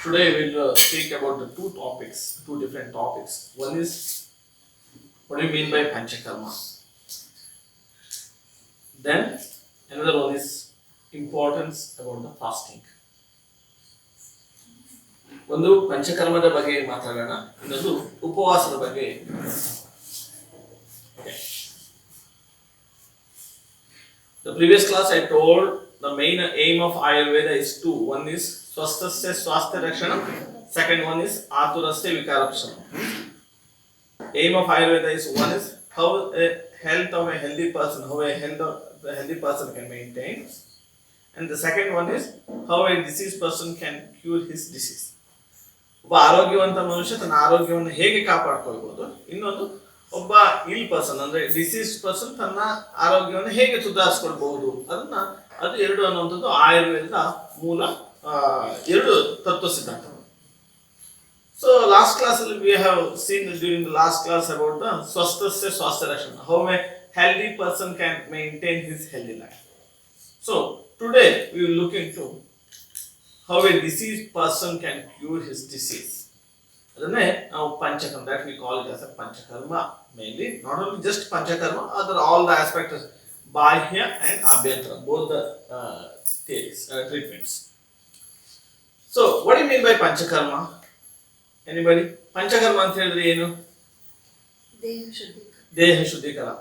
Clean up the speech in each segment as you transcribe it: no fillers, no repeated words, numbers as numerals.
Today we'll speak about the two different topics. One is what do you mean by Panchakarma? Then another one is importance about the fasting. ಒಂದು ಪಂಚಕರ್ಮದ ಬಗ್ಗೆ ಮಾತಾಡೋಣ, ಇನ್ನೊಂದು ಉಪವಾಸದ ಬಗ್ಗೆ. The previous class I told the main aim of Ayurveda is two. One is Swastasya Swasthya Rakshanam. Second one is Aturasya Vikarakshanam. Aim of Ayurveda is one is how a health of a healthy person, how a healthy person can maintain. And the second one is how a diseased person can cure his disease. ಒಬ್ಬ ಆರೋಗ್ಯವಂತ ಮನುಷ್ಯ ತನ್ನ ಆರೋಗ್ಯವನ್ನು ಹೇಗೆ ಕಾಪಾಡ್ಕೊಳ್ಬಹುದು, ಇನ್ನೊಂದು ಒಬ್ಬ ಇಲ್ person ಅಂದ್ರೆ ಡಿಸೀಸ್ ಪರ್ಸನ್ ತನ್ನ ಆರೋಗ್ಯವನ್ನು ಹೇಗೆ ಸುಧಾರಿಸ್ಕೊಳ್ಬಹುದು, ಅದು ಎರಡು ಅನ್ನುವಂಥದ್ದು ಆಯುರ್ವೇದದ ಮೂಲ ಎರಡು ತತ್ವ ಸಿದ್ಧಾಂತಗಳು. ಸೊ ಲಾಸ್ಟ್ ಕ್ಲಾಸ್ ಅಲ್ಲಿ we have seen during the last class about the swasthasya swasthya rakshana, how a healthy person can maintain his healthy life. So today we will look into how a diseased person can cure his disease. ಅದನ್ನೇ ನಾವು panchakarma, that we call it as a Panchakarma mainly, not only just Panchakarma, other all the aspects, Bahya and Abhyantara, both the theories, treatments. So what do you mean by Panchakarma? Anybody? Panchakarma ಅಂತ ಹೇಳಿದ್ರೆ ಏನು? ದೇಹ ಶುದ್ಧೀಕರಣ.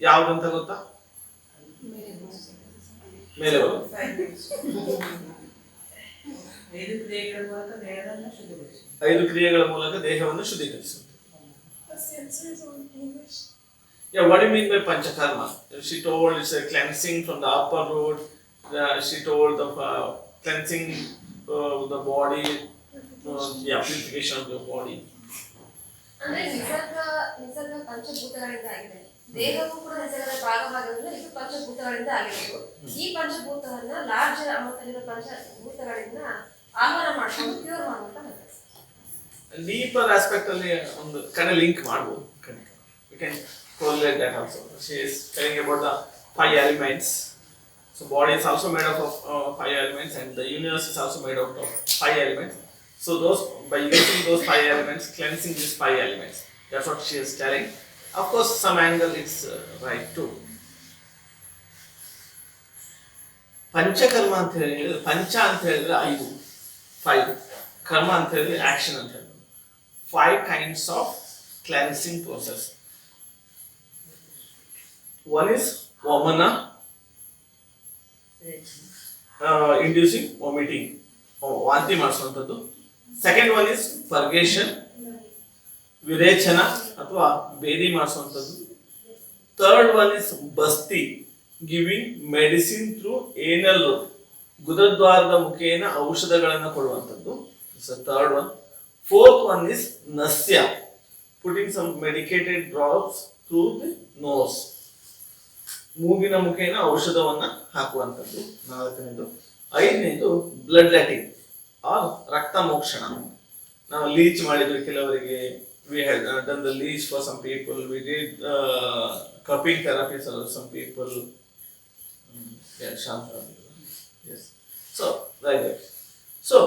ಯಾವುದಂತ ಗೊತ್ತಾ? ಮೇಲೆ ಬರೋದು. ಐದು ಕ್ರಿಯೆಗಳ ಮೂಲಕ ದೇಹವನ್ನು ಶುದ್ಧೀಕರಿಸುವುದು. Yeah, what do you mean by Panchakarma? She told it's a cleansing from the upper root. She told of cleansing the body, purification of the body. ಅಂದ್ರೆ ನಿಸರ್ಗ ಪಂಚಭೂತಗಳಿಂದ ಆಗಿದೆ. ದೇಹವು ಕೂಡ ನಿಸರ್ಗದ ಭಾಗವಾಗಿರೋದ್ರಿಂದ ಇದು ಪಂಚಭೂತಗಳಿಂದ ಆಗಿರಬೇಕು. ಈ ಪಂಚಭೂತವನ್ನ ಲಾರ್ಜ್ ಅಮೌಂಟ್ ಪಂಚಭೂತಗಳಿಂದ ಆಹಾರ ಮಾಡ್ಕೊಂಡು ಕ್ಯೂರ್ ಮಾಡುವಂತ ಡೀಪರ್ ಆಸ್ಪೆಕ್ಟ್ ಅಲ್ಲಿ ಒಂದು kind of link ಮಾಡಬಹುದು. We can correlate that also. She is telling about the five elements. So body is also made up of five elements, and the universe is also made up of five elements. So those, by using those five elements, cleansing these five elements, that's what she is telling. Of course, some angle it's right too. Panchakarma ಅಂತ ಹೇಳಿದ್ರೆ, ಪಂಚ ಅಂತ ಹೇಳಿದ್ರೆ ಐದು, five, ಕರ್ಮ ಅಂತ ಹೇಳಿದ್ರೆ action ಅಂತ ಹೇಳಿದ್ರೆ, five kinds of cleansing process. One is vamana, inducing vomiting, ವಾಂತಿ ಮಾಡಿಸುವಂಥದ್ದು. ಸೆಕೆಂಡ್ ಒನ್ ಇಸ್ ಪರ್ಗೇಷನ್, ವಿರೇಚನ ಅಥವಾ ಬೇದಿ ಮಾಡಿಸುವಂಥದ್ದು. Third one is basti, giving medicine through anal route, ಗುದದ್ವಾರದ ಮುಖೇನ ಔಷಧಗಳನ್ನು ಕೊಡುವಂಥದ್ದು. Third one. Fourth one is nasya, putting some medicated drops through the nose, ಮೂಗಿನ ಮುಖೇನ ಔಷಧವನ್ನ ಹಾಕುವಂಥದ್ದು. ನಾಲ್ಕನೇದು. ಐದನೇದು ಬ್ಲಡ್ ಲೆಟಿಂಗ್ ಆರ್ ರಕ್ತ ಮೋಕ್ಷಣ. ನಾವು ಲೀಚ್ ಮಾಡಿದ್ವಿ ಕೆಲವರಿಗೆ, we had done the leech for some people, we did cupping therapy for some people. Yes. So like that. So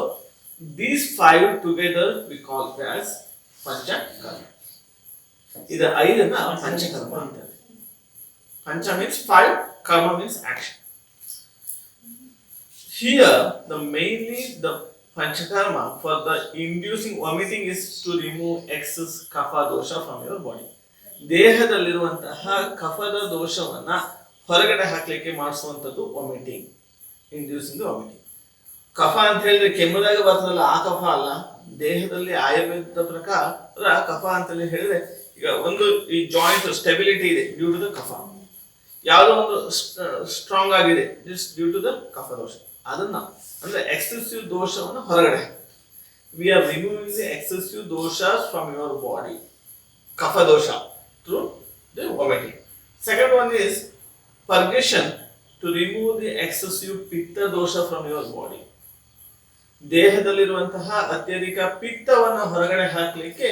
these five together we call it as Panchakarma. ಇದು ಐದನ್ನ ಪಂಚಕರ್ಮ ಅಂತಾರೆ. ಪಂಚ means five, karma means action. Here the mainly the Panchakarma for the inducing vomiting is to remove excess kapha dosha from your body. ದೇಹದಲ್ಲಿರುವಂತಹ ಕಫದ ದೋಷವನ್ನ ಹೊರಗಡೆ ಹಾಕ್ಲಿಕ್ಕೆ ಮಾಡಿಸುವಂಥದ್ದು vomiting, inducing vomiting. ಕಫ ಅಂತ ಹೇಳಿದ್ರೆ ಕೆಮ್ಮದಾಗ ಬರ್ತದಲ್ಲ, ಆ ಕಫ ಅಲ್ಲ. ದೇಹದಲ್ಲಿ ಆಯುರ್ವೇದದ ಪ್ರಕಾರ ಕಫ ಅಂತ ಹೇಳಿದ್ರೆ, ಈಗ ಒಂದು ಈ ಜಾಯಿಂಟ್ ಸ್ಟೆಬಿಲಿಟಿ ಇದೆ ಡ್ಯೂ ಟು ದ ಕಫ, ಯಾವುದೋ ಒಂದು ಸ್ಟ್ರಾಂಗ್ ಆಗಿದೆ ಡ್ಯೂ ಟು ದ ಕಫ ದೋಷ. ಅದನ್ನ ಅಂದ್ರೆ ಎಕ್ಸೆಸಿವ್ ದೋಷವನ್ನು ಹೊರಗಡೆ, we are removing the excessive doshas from your body, kapha dosha through the vomiting. Second one is purgation, to remove the excessive pitta dosha from your body. ದೇಹದಲ್ಲಿರುವಂತಹ ಅತ್ಯಧಿಕ ಪಿತ್ತವನ್ನು ಹೊರಗಡೆ ಹಾಕ್ಲಿಕ್ಕೆ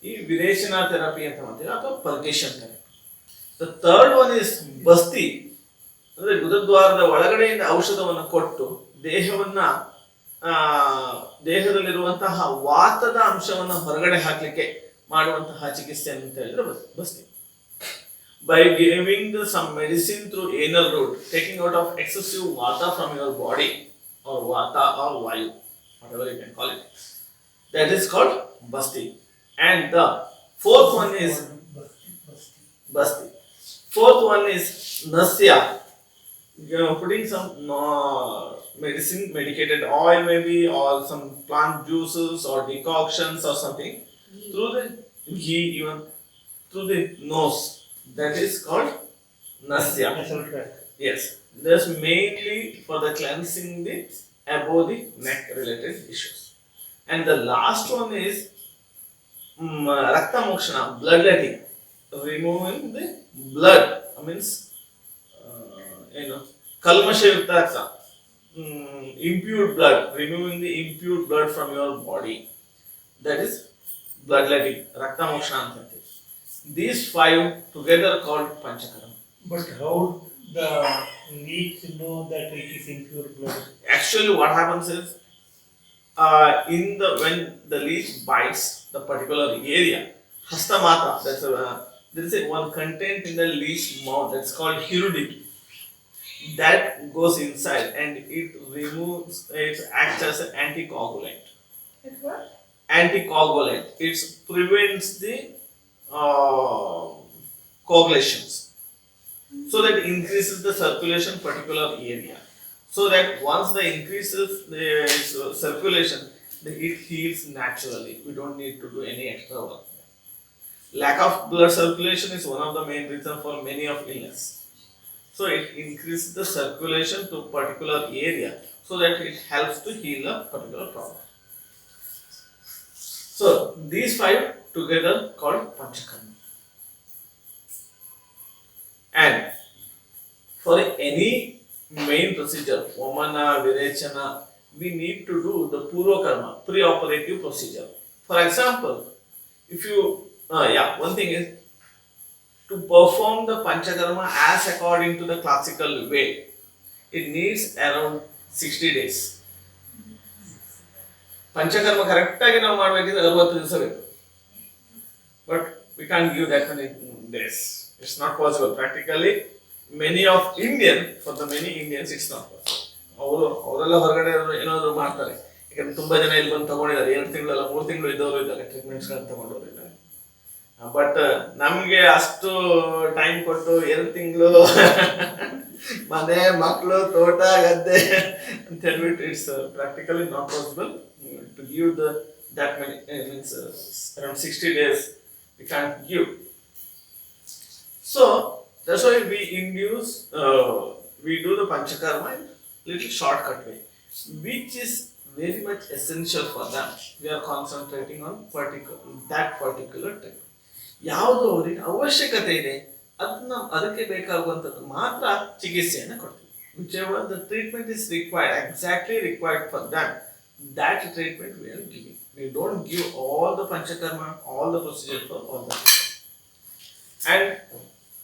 ಈ ವಿರೇಚನಾ ಥೆರಪಿ ಅಂತ ಮಾಡ್ತೀವಿ, ಅಥವಾ purgation therapy. The third one is basti, ಅಂದ್ರೆ ಗುದದ್ವಾರದ ಒಳಗಡೆಯಿಂದ ಔಷಧವನ್ನು ಕೊಟ್ಟು ದೇಹವನ್ನ ದೇಹದಲ್ಲಿರುವಂತಹ ವಾತದ ಅಂಶವನ್ನು ಹೊರಗಡೆ ಹಾಕ್ಲಿಕ್ಕೆ ಮಾಡುವಂತಹ ಚಿಕಿತ್ಸೆ ಅಂತ ಹೇಳಿದ್ರೆ ಬಸ್ತಿ. By giving some medicine through anal route, taking out of excessive vata from your body, or vata or vayu, whatever you can call it, that is called basti. And the fourth one is basti. Fourth one is nasya. You know, putting some medicine, medicated oil maybe, or some plant juices or decoctions or something through the ghee, even through the nose. That is called nasya. Yes, that's mainly for the cleansing the above the neck related issues. And the last one is rakta mokshana, bloodletting, removing the blood. Means kalmashayukta rakta, impure blood, removing the impure blood from your body. That is bloodletting, rakta mokshana. These 5 together called Panchakarma. But how the leech know that it is impure blood? Actually, what happens is, when the leech bites the particular area, hastamatra, there is one content in the leech mouth that's called hirudi. That goes inside and it removes, it acts as an anticoagulant. What? Anticoagulant. It prevents the coagulations, so that increases the circulation particular area, so that once the increases the circulation, it heals naturally. We don't need to do any extra work. Lack of blood circulation is one of the main reasons for many of illness, so it increases the circulation to particular area, so that it helps to heal a particular problem. So these 5 together called Panchakarma. And for any main procedure, Vamana, Virechana, we need to do the Purva Karma, pre-operative procedure. For example, if you, one thing is to perform the Panchakarma as according to the classical way, it needs around 60 days. Panchakarma ಕರೆಕ್ಟಾಗಿ ನಾವು ಮಾಡಬೇಕಿದ್ರೆ 60 ದಿವಸ ಬೇಕು. But we can't give that many days. It's not possible. Practically, many of for the many Indians, it's not possible. ಅವರೆಲ್ಲ ಹೊರಗಡೆ ಏನಾದ್ರು ಮಾಡ್ತಾರೆ. ಯಾಕಂದ್ರೆ ತುಂಬಾ ಜನ ಇಲ್ಲಿ ಬಂದು ತಗೊಂಡಿದ್ದಾರೆ, 2 ತಿಂಗಳಲ್ಲ 3 ತಿಂಗಳು ಇದ್ದವರು ಇದ್ದಾರೆ, ಟ್ರೀಟ್ಮೆಂಟ್ಸ್ಗಳನ್ನ ತಗೊಂಡವರು ಇದ್ದಾರೆ. ಬಟ್ ನಮಗೆ ಅಷ್ಟು ಟೈಮ್ ಕೊಟ್ಟು 2 ತಿಂಗಳು ಮನೆ ಮಕ್ಕಳು ತೋಟ ಗದ್ದೆ ಅಂತ ಹೇಳ್ಬಿಟ್ಟು it's practically not possible to give that many, means around 60 days we can't give. So that's why we we do the Panchakarma in little shortcut way, which is very much essential for them. We are concentrating on that particular type. ಯಾವುದು ಅವರಿಗೆ ಅವಶ್ಯಕತೆ ಇದೆ ಅದಕ್ಕೆ ಬೇಕಾಗುವಂಥದ್ದು ಮಾತ್ರ ಚಿಕಿತ್ಸೆಯನ್ನು ಕೊಡ್ತೀವಿ. whichever the treatment is required, exactly required for them, that treatment we are giving. We don't give all the Panchakarma, all the procedure for all that. And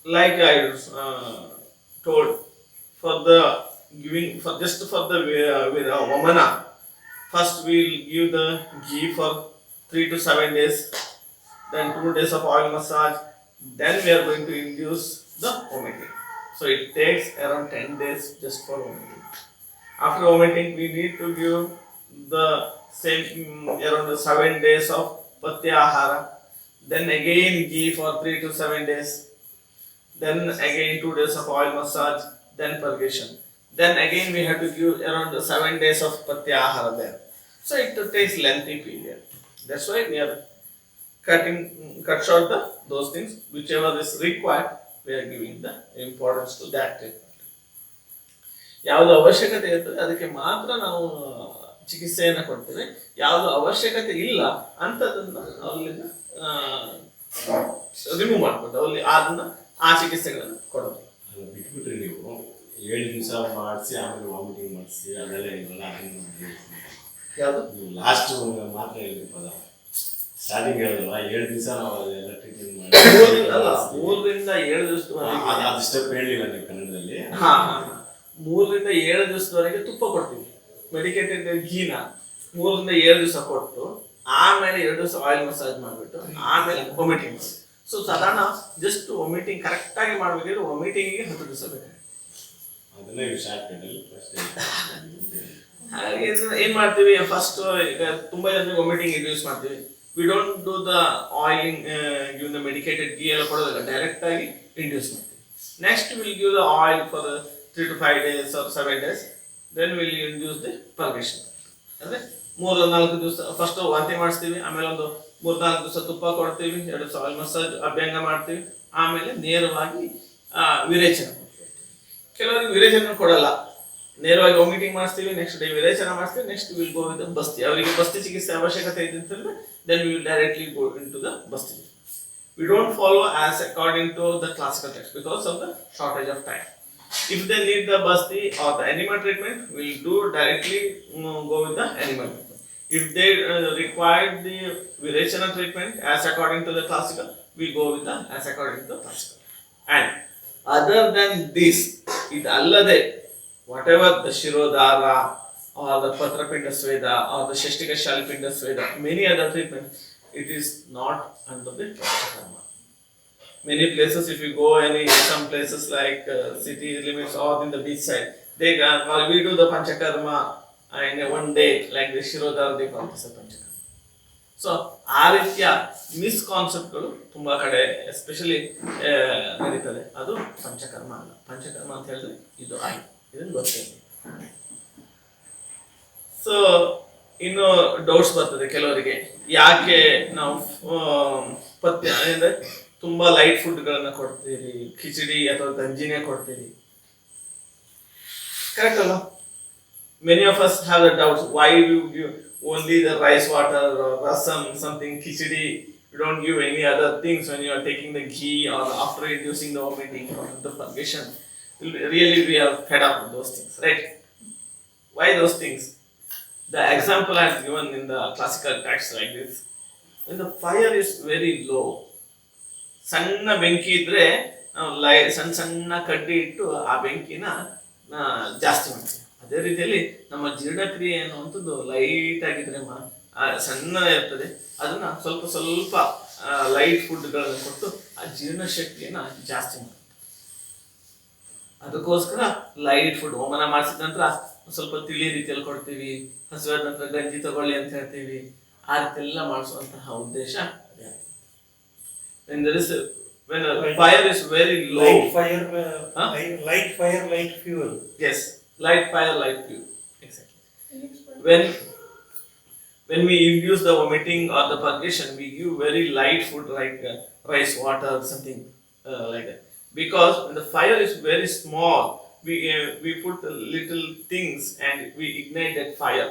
like I told, for the giving, for Vamana, first we'll give the ghee for 3 to 7 days, then 2 days of oil massage, then we are going to induce the vomiting. So it takes around 10 days just for vomiting. After vomiting, we need to give the same around 7 days of patyahara, then again ghee for 3 to 7 days, then again 2 days of oil massage, then purgation, then again we have to give around 7 days of patyahara there. So it takes lengthy period. That's why we are cut short those things. Whichever is required, we are giving the importance to that treatment. ಯಾವುದು ಅವಶ್ಯಕತೆ ಇರ್ತದೆ ಅದಕ್ಕೆ ಮಾತ್ರ ನಾವು ಚಿಕಿತ್ಸೆಯನ್ನು ಕೊಡ್ತೇವೆ. ಯಾವುದು ಅವಶ್ಯಕತೆ ಇಲ್ಲ ಅಂಥದನ್ನ ಅಲ್ಲಿಂದ ರಿಮೂವ್ ಮಾಡ್ಕೊಂಡು ಅದನ್ನ ಆ ಚಿಕಿತ್ಸೆಗಳನ್ನು ಕೊಡೋದು. ಬಿಟ್ಬಿಟ್ರೆ ನೀವು 7 ದಿವಸ ಮಾಡಿಸಿ ಆಮೇಲೆ ವಾಮಿಟಿಂಗ್ ಮಾಡಿಸಿ ಅದೆಲ್ಲ ಇರಲ್ಲ. ಯಾವುದು ಲಾಸ್ಟ್ ಮಾತ್ರ ಹೇಳಿದ್ರಿ ಪದ ಸ್ಟಾರ್ಟಿಂಗ್ ಹೇಳಿದ್ರಲ್ಲ 7 ದಿವಸ ನಾವು ಅದೆಲ್ಲ ಟ್ರೀಟ್ಮೆಂಟ್ ಮಾಡಿ 3 ರಿಂದ 7 ದಿವಸದವರೆಗೆ ಅದು ಸ್ಟೆಪ್ ಹೇಳಿಲ್ಲ ನೀವು ಕನ್ನಡದಲ್ಲಿ. 3 ರಿಂದ 7 ದಿವಸದವರೆಗೆ ತುಪ್ಪ ಕೊಡ್ತೀವಿ. ಮೆಡಿಕೇಟೆಡ್ ಘೀನ 3 ರಿಂದ 7 ದಿವಸ ಕೊಟ್ಟು ಆಮೇಲೆ 2 ದಿವಸ ಆಯಿಲ್ ಮಸಾಜ್ ಮಾಡಿಬಿಟ್ಟು ಆಮೇಲೆ ವಾಮಿಟಿಂಗ್. ಸೊ ಸಾಧಾರಣ ಜಸ್ಟ್ ವಾಮಿಟಿಂಗ್ ಕರೆಕ್ಟ್ ಆಗಿ ಮಾಡಬೇಕಿದ್ರೆ ವಾಮಿಟಿಂಗಿಗೆ 10 ದಿವಸ ಬೇಕಾಗುತ್ತೆ. ಅದನ್ನೇ ಶಾರ್ಟ್ ಕಟ್ಟಲ್ಲಿ ಫಸ್ಟ್ ಹಾಗೆ ಏನ್ ಮಾಡ್ತೀವಿ, ಫಸ್ಟ್ ಈಗ ತುಂಬಾ ಜನ ವಾಮಿಟಿಂಗ್ ಇಂಡ್ಯೂಸ್ ಮಾಡ್ತೀವಿ. We don't do the oiling, give the medicated ghee ಎಲ್ಲ ಕೊಡೋದಿಲ್ಲ, ಡೈರೆಕ್ಟ್ ಆಗಿ ಇಂಡ್ಯೂಸ್ ಮಾಡ್ತೀವಿ. Next will give the oil for 3 to 5 days or 7 days. Then will induce the purgation. ಅಂದ್ರೆ 3-4 ದಿವಸ ಫಸ್ಟ್ ವಾಂತಿ ಮಾಡಿಸ್ತೀವಿ, ಆಮೇಲೆ ಒಂದು 3-4 ದಿವಸ ತುಪ್ಪ ಕೊಡ್ತೀವಿ, 2 ದಿವಸ ಆಯಿಲ್ ಮಸಾಜ್ ಅಭ್ಯಂಗ ಮಾಡ್ತೀವಿ, ಆಮೇಲೆ ನೇರವಾಗಿ ವಿರೇಚನ ಕೊಡ್ತೀವಿ. ಕೆಲವರಿಗೆ ವಿರೇಚನ ಕೊಡಲ್ಲ, ನೇರವಾಗಿ ವಾಮಿಟಿಂಗ್ ಮಾಡಿಸ್ತೀವಿ, ನೆಕ್ಸ್ಟ್ ಡೇ ವಿರೇಚನ ಮಾಡಿಸ್ತೀವಿ, ನೆಕ್ಸ್ಟ್ ವಿಲ್ ಗೋ ವಿತ್ ಬಸ್ತಿ. ಅವರಿಗೆ ಬಸ್ತಿ ಚಿಕಿತ್ಸೆ ಅವಶ್ಯಕತೆ ಇದೆ ಅಂತಂದ್ರೆ then we will directly go into the ಬಸ್ತಿ. We don't follow as according to the classical text because of the shortage of time. If they need the basti or the animal treatment, we'll do directly go with the animal treatment. If they require the virechana treatment as according to the classical, we go with the as according to the classical. And other than this, it allade whatever the shirodhara or the patrapinda sweda or the shashtika shalipinda sweda, many other treatments, it is not under the Panchakarma. Many places, if you go some places like city limits or in the beach side, they we do the Panchakarma in one day, like the Shirodhara, they call this a Panchakarma. So, ಆ ರೀತಿಯ ಮಿಸ್ಕಾನ್ಸೆಪ್ಟ್ಗಳು ತುಂಬಾ ಕಡೆ especially ನಡೀತದೆ. ಅದು ಪಂಚಕರ್ಮ ಅಲ್ಲ. ಪಂಚಕರ್ಮ ಅಂತ ಹೇಳಿದ್ರೆ ಇದು ಆಯ್ತು, ಇದನ್ನು ಗೊತ್ತಿಲ್ಲ. ಸೊ ಇನ್ನು ಡೌಟ್ಸ್ ಬರ್ತದೆ ಕೆಲವರಿಗೆ, ಯಾಕೆ ನಾವು ಪಥ್ಯ ಅಂದರೆ ತುಂಬಾ ಲೈಟ್ ಫುಡ್ಗಳನ್ನ ಕೊಡ್ತೀರಿ, ಖಿಚಡಿ ಅಥವಾ ಗಂಜಿನೇ ಕೊಡ್ತೀರಿ, ಕರೆಕ್ಟ್ ಅಲ್ಲ? Many of us have the doubts, why you give only the rice water or rasam, something khichdi, you don't give any other things when you are taking the ghee or after reducing the vomiting or the purgation. Really we are fed up with those things, right? Why those things? The example I have given in the classical text like this: when the fire is very low, ಸಣ್ಣ ಬೆಂಕಿ ಇದ್ರೆ ನಾವು ಸಣ್ಣ ಸಣ್ಣ ಕಡ್ಡಿ ಇಟ್ಟು ಆ ಬೆಂಕಿನ ಜಾಸ್ತಿ ಮಾಡ್ತೀವಿ. ಅದೇ ರೀತಿಯಲ್ಲಿ ನಮ್ಮ ಜೀರ್ಣಕ್ರಿಯೆ ಅನ್ನುವಂಥದ್ದು ಲೈಟ್ ಆಗಿದ್ರೆ ಸಣ್ಣ ಇರ್ತದೆ, ಅದನ್ನ ಸ್ವಲ್ಪ ಸ್ವಲ್ಪ ಲೈಟ್ ಫುಡ್ಗಳನ್ನು ಕೊಟ್ಟು ಆ ಜೀರ್ಣಶಕ್ತಿಯನ್ನ ಜಾಸ್ತಿ ಮಾಡ್ತೀವಿ. ಅದಕ್ಕೋಸ್ಕರ ಲೈಟ್ ಫುಡ್ ಹೋಮನ ಮಾಡಿಸಿದ ನಂತರ ಸ್ವಲ್ಪ ತಿಳಿ ರೀತಿಯಲ್ಲಿ ಕೊಡ್ತೀವಿ, ಹಸುವಾದ ನಂತರ ಗಂಜಿ ತಗೊಳ್ಳಿ ಅಂತ ಹೇಳ್ತೀವಿ. ಆ ರೀತಿ ಎಲ್ಲ ಮಾಡಿಸುವಂತಹ ಉದ್ದೇಶ ಅದೇ. When there is when a fire is very low, light fire, light fuel. Yes, light fire, light fuel. Exactly. When we induce the vomiting or the purgation, we give very light food like rice water, something like that. Because when the fire is very small, we put little things and we ignite that fire.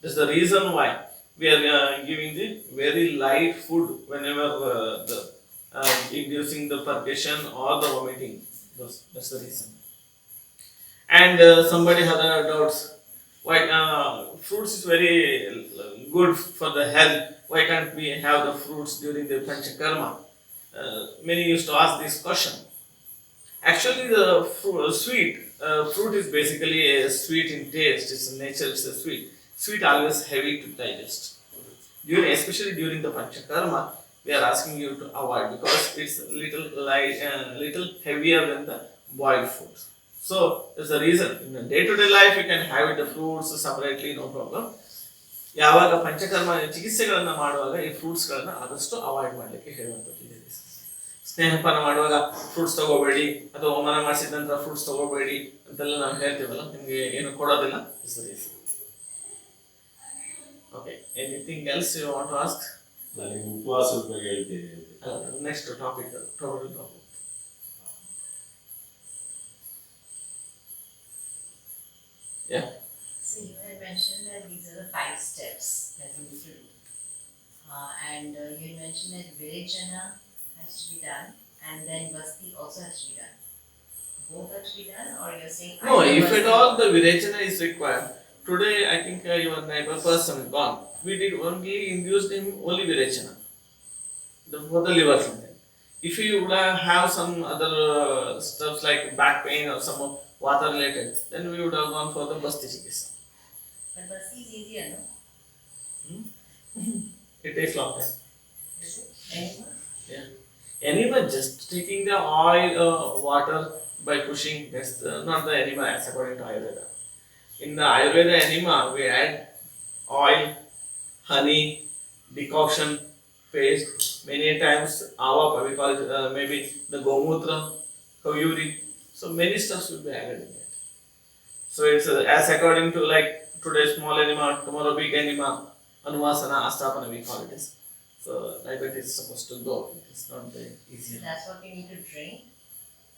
That's the reason why we are giving the very light food whenever inducing the purgation or the vomiting. That's the reason. And somebody had doubts, why fruits is very good for the health, why can't we have the fruits during the Panchakarma? Many used to ask this question. Actually the fruit is basically a sweet in taste, it's in nature, it's a sweet. Sweet always heavy to digest. Especially during the Panchakarma, we are asking you to avoid because it's little light, little heavier than the boiled foods. So there's a reason. In the day-to-day life, you can have the fruits separately, no problem. ಯಾವಾಗ ಪಂಚಕರ್ಮ ಚಿಕಿತ್ಸೆಗಳನ್ನ ಮಾಡುವಾಗ ಈ ಫ್ರೂಟ್ಸ್ಗಳನ್ನ ಆದಷ್ಟು avoid ಮಾಡಲಿಕ್ಕೆ ಹೇಳುವಂಥದ್ದು. ಸ್ನೇಹಪಾನ ಮಾಡುವಾಗ fruits ತಗೋಬೇಡಿ ಅಥವಾ ಹೋಮನ ಮಾಡಿಸಿದ ನಂತರ ಫ್ರೂಟ್ಸ್ ತಗೋಬೇಡಿ ಅಂತೆಲ್ಲ ನಾವು ಹೇಳ್ತೀವಲ್ಲ, ನಿಮಗೆ ಏನು ಕೊಡೋದಿಲ್ಲ. Okay, anything else you want to ask? ನನಗೆ ಉಪವಾಸದ ಬಗ್ಗೆ ಹೇಳ್ತೀನಿ. Next topic. Yeah. So you had mentioned that these are the 5 steps that you need to do. And you had mentioned that Virechana has to be done and then Basti also has to be done. Both have to be done, or you're saying... No, if at all the Virechana is required. Today, I think your neighbor person gone. We did only induced him only Virechana for the liver something. If you would have some other stuff like back pain or some water related, then we would have gone for the Basti Chikitsa. But basti is easier, no? It takes long time. Is it? Enema? Yeah. Enema just taking the oil, water by pushing. That's not the enema as according to Ayurveda. In the Ayurveda enema, we add oil, honey, decoction, paste. Many times, awa, we call it maybe the gomutra, kavuri. So many stuffs will be added in it. So it's as according to like today small enema, tomorrow big enema, anuvasana, astapana we call it. So like that is supposed to go. It's not the So easier. that's what we need to drink?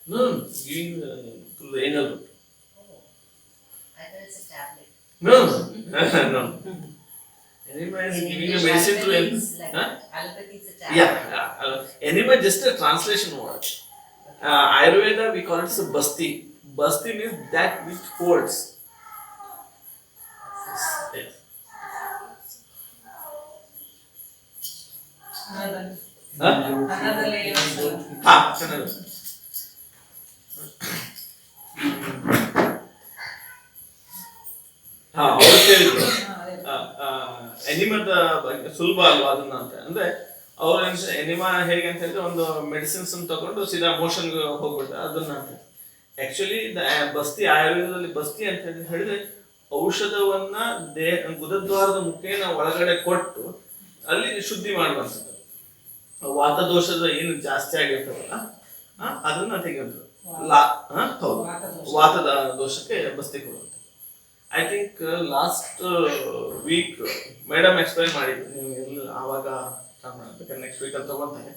No, giving to the anal root. Oh, I thought it's a tablet. No, no. Enema is In giving a English, medicine to allopathy an. is like Huh? that. Allopathy is a tablet. Yeah. Enema is just a translation word. Ayurveda we call it as a basti. Basti means that which holds. Yes. Another Huh? layer of Kannada. ಅವ್ರು ಕೇಳಿದ್ರು ಎನಿಮದ ಬಗ್ಗೆ ಸುಲಭ ಅಲ್ವಾ ಅದನ್ನ ಅಂತ ಅಂದ್ರೆ ಅವ್ರ enema ಹೇಗೆ ಅಂತ ಹೇಳಿದ್ರೆ ಒಂದು ಮೆಡಿಸಿನ್ಸ್ ತಗೊಂಡು ಸೀದಾ ಮೋಷನ್ಗೆ ಹೋಗ್ಬಿಟ್ಟು ಅದನ್ನ ಅಂತ ಆಕ್ಚುಲಿ ಬಸ್ತಿ ಆಯುರ್ವೇದದಲ್ಲಿ ಬಸ್ತಿ ಅಂತ ಹೇಳಿದ್ರೆ ಔಷಧವನ್ನ ಗುದದ್ವಾರದ ಮುಖೇನ ಒಳಗಡೆ ಕೊಟ್ಟು ಅಲ್ಲಿ ಶುದ್ಧಿ ಮಾಡುವಂಥದ್ದು ವಾತದೋಷದ ಏನು ಜಾಸ್ತಿ ಆಗಿರ್ತದಲ್ಲ ಅದನ್ನ ತೆಗೆಯೋದು ಹೌದು ವಾತದ ದೋಷಕ್ಕೆ ಬಸ್ತಿ ಕೊಡುವಂಥದ್ದು. I think last week madam explain ಮಾಡಿದ್ರು, ನೀವು ಎಲ್ಲ ಆವಾಗ ಬೇಕಾದ್ರೆ ನೆಕ್ಸ್ಟ್ ವೀಕ್ ಅಲ್ಲಿ ತಗೊಂತಾರೆ.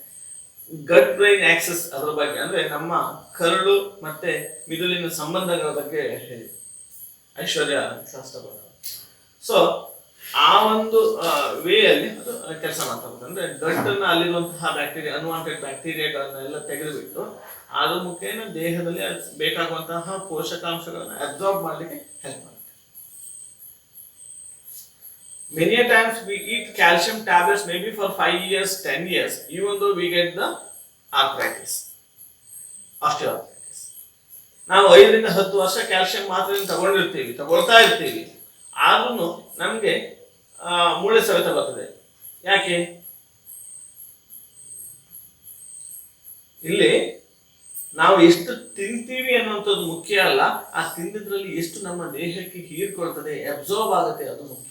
ಗಟ್ ಬ್ರೈನ್ ಆಕ್ಸೆಸ್ ಅದರ ಬಗ್ಗೆ ಅಂದ್ರೆ ನಮ್ಮ ಕರಳು ಮತ್ತೆ ಮಿದುಳಿನ ಸಂಬಂಧಗಳ ಬಗ್ಗೆ ಹೇಳಿ ಐಶ್ವರ್ಯ ಶಾಸ್ತ್ರ. ಸೊ ಆ ಒಂದು ವೇ ಅಲ್ಲಿ ಅದು ಕೆಲಸ ಮಾಡ್ತಾ ಅಂದ್ರೆ ಗಟ್ಟನ್ನ ಅಲ್ಲಿರುವಂತಹ ಬ್ಯಾಕ್ಟೀರಿಯಾ ಅನ್ವಾಂಟೆಡ್ ಬ್ಯಾಕ್ಟೀರಿಯಾಗಳನ್ನೆಲ್ಲ ತೆಗೆದುಬಿಟ್ಟು ಅದ್ರ ಮುಖೇನ ದೇಹದಲ್ಲಿ ಬೇಕಾಗುವಂತಹ ಪೋಷಕಾಂಶಗಳನ್ನ ಅಬ್ಸಾರ್ಬ್ ಮಾಡಲಿಕ್ಕೆ ಹೆಲ್ಪ್ ಮಾಡುತ್ತೆ. Many a times we eat calcium tablets maybe for 5 years, 10 years, even though we get the arthritis, osteoarthritis. ನಾವು 5 ರಿಂದ 10 ವರ್ಷ ಕ್ಯಾಲ್ಸಿಯಂ ಮಾತ್ರೆ ತಗೊಳ್ತಾ ಇರ್ತೀವಿ, ಆದ್ರೂ ನಮಗೆ ಮೂಳೆ ಸವೆತ ಬರ್ತದೆ. ಯಾಕೆ? ಇಲ್ಲಿ ನಾವು ಎಷ್ಟು ತಿಂತೀವಿ ಅನ್ನುವಂಥದ್ದು ಮುಖ್ಯ ಅಲ್ಲ, ಆ ತಿಂದಿದ್ರಲ್ಲಿ ಎಷ್ಟು ನಮ್ಮ ದೇಹಕ್ಕೆ ಹೀರ್ಕೊಳ್ತದೆ, ಅಬ್ಸಾರ್ಬ್ ಆಗುತ್ತೆ, ಅದು ಮುಖ್ಯ.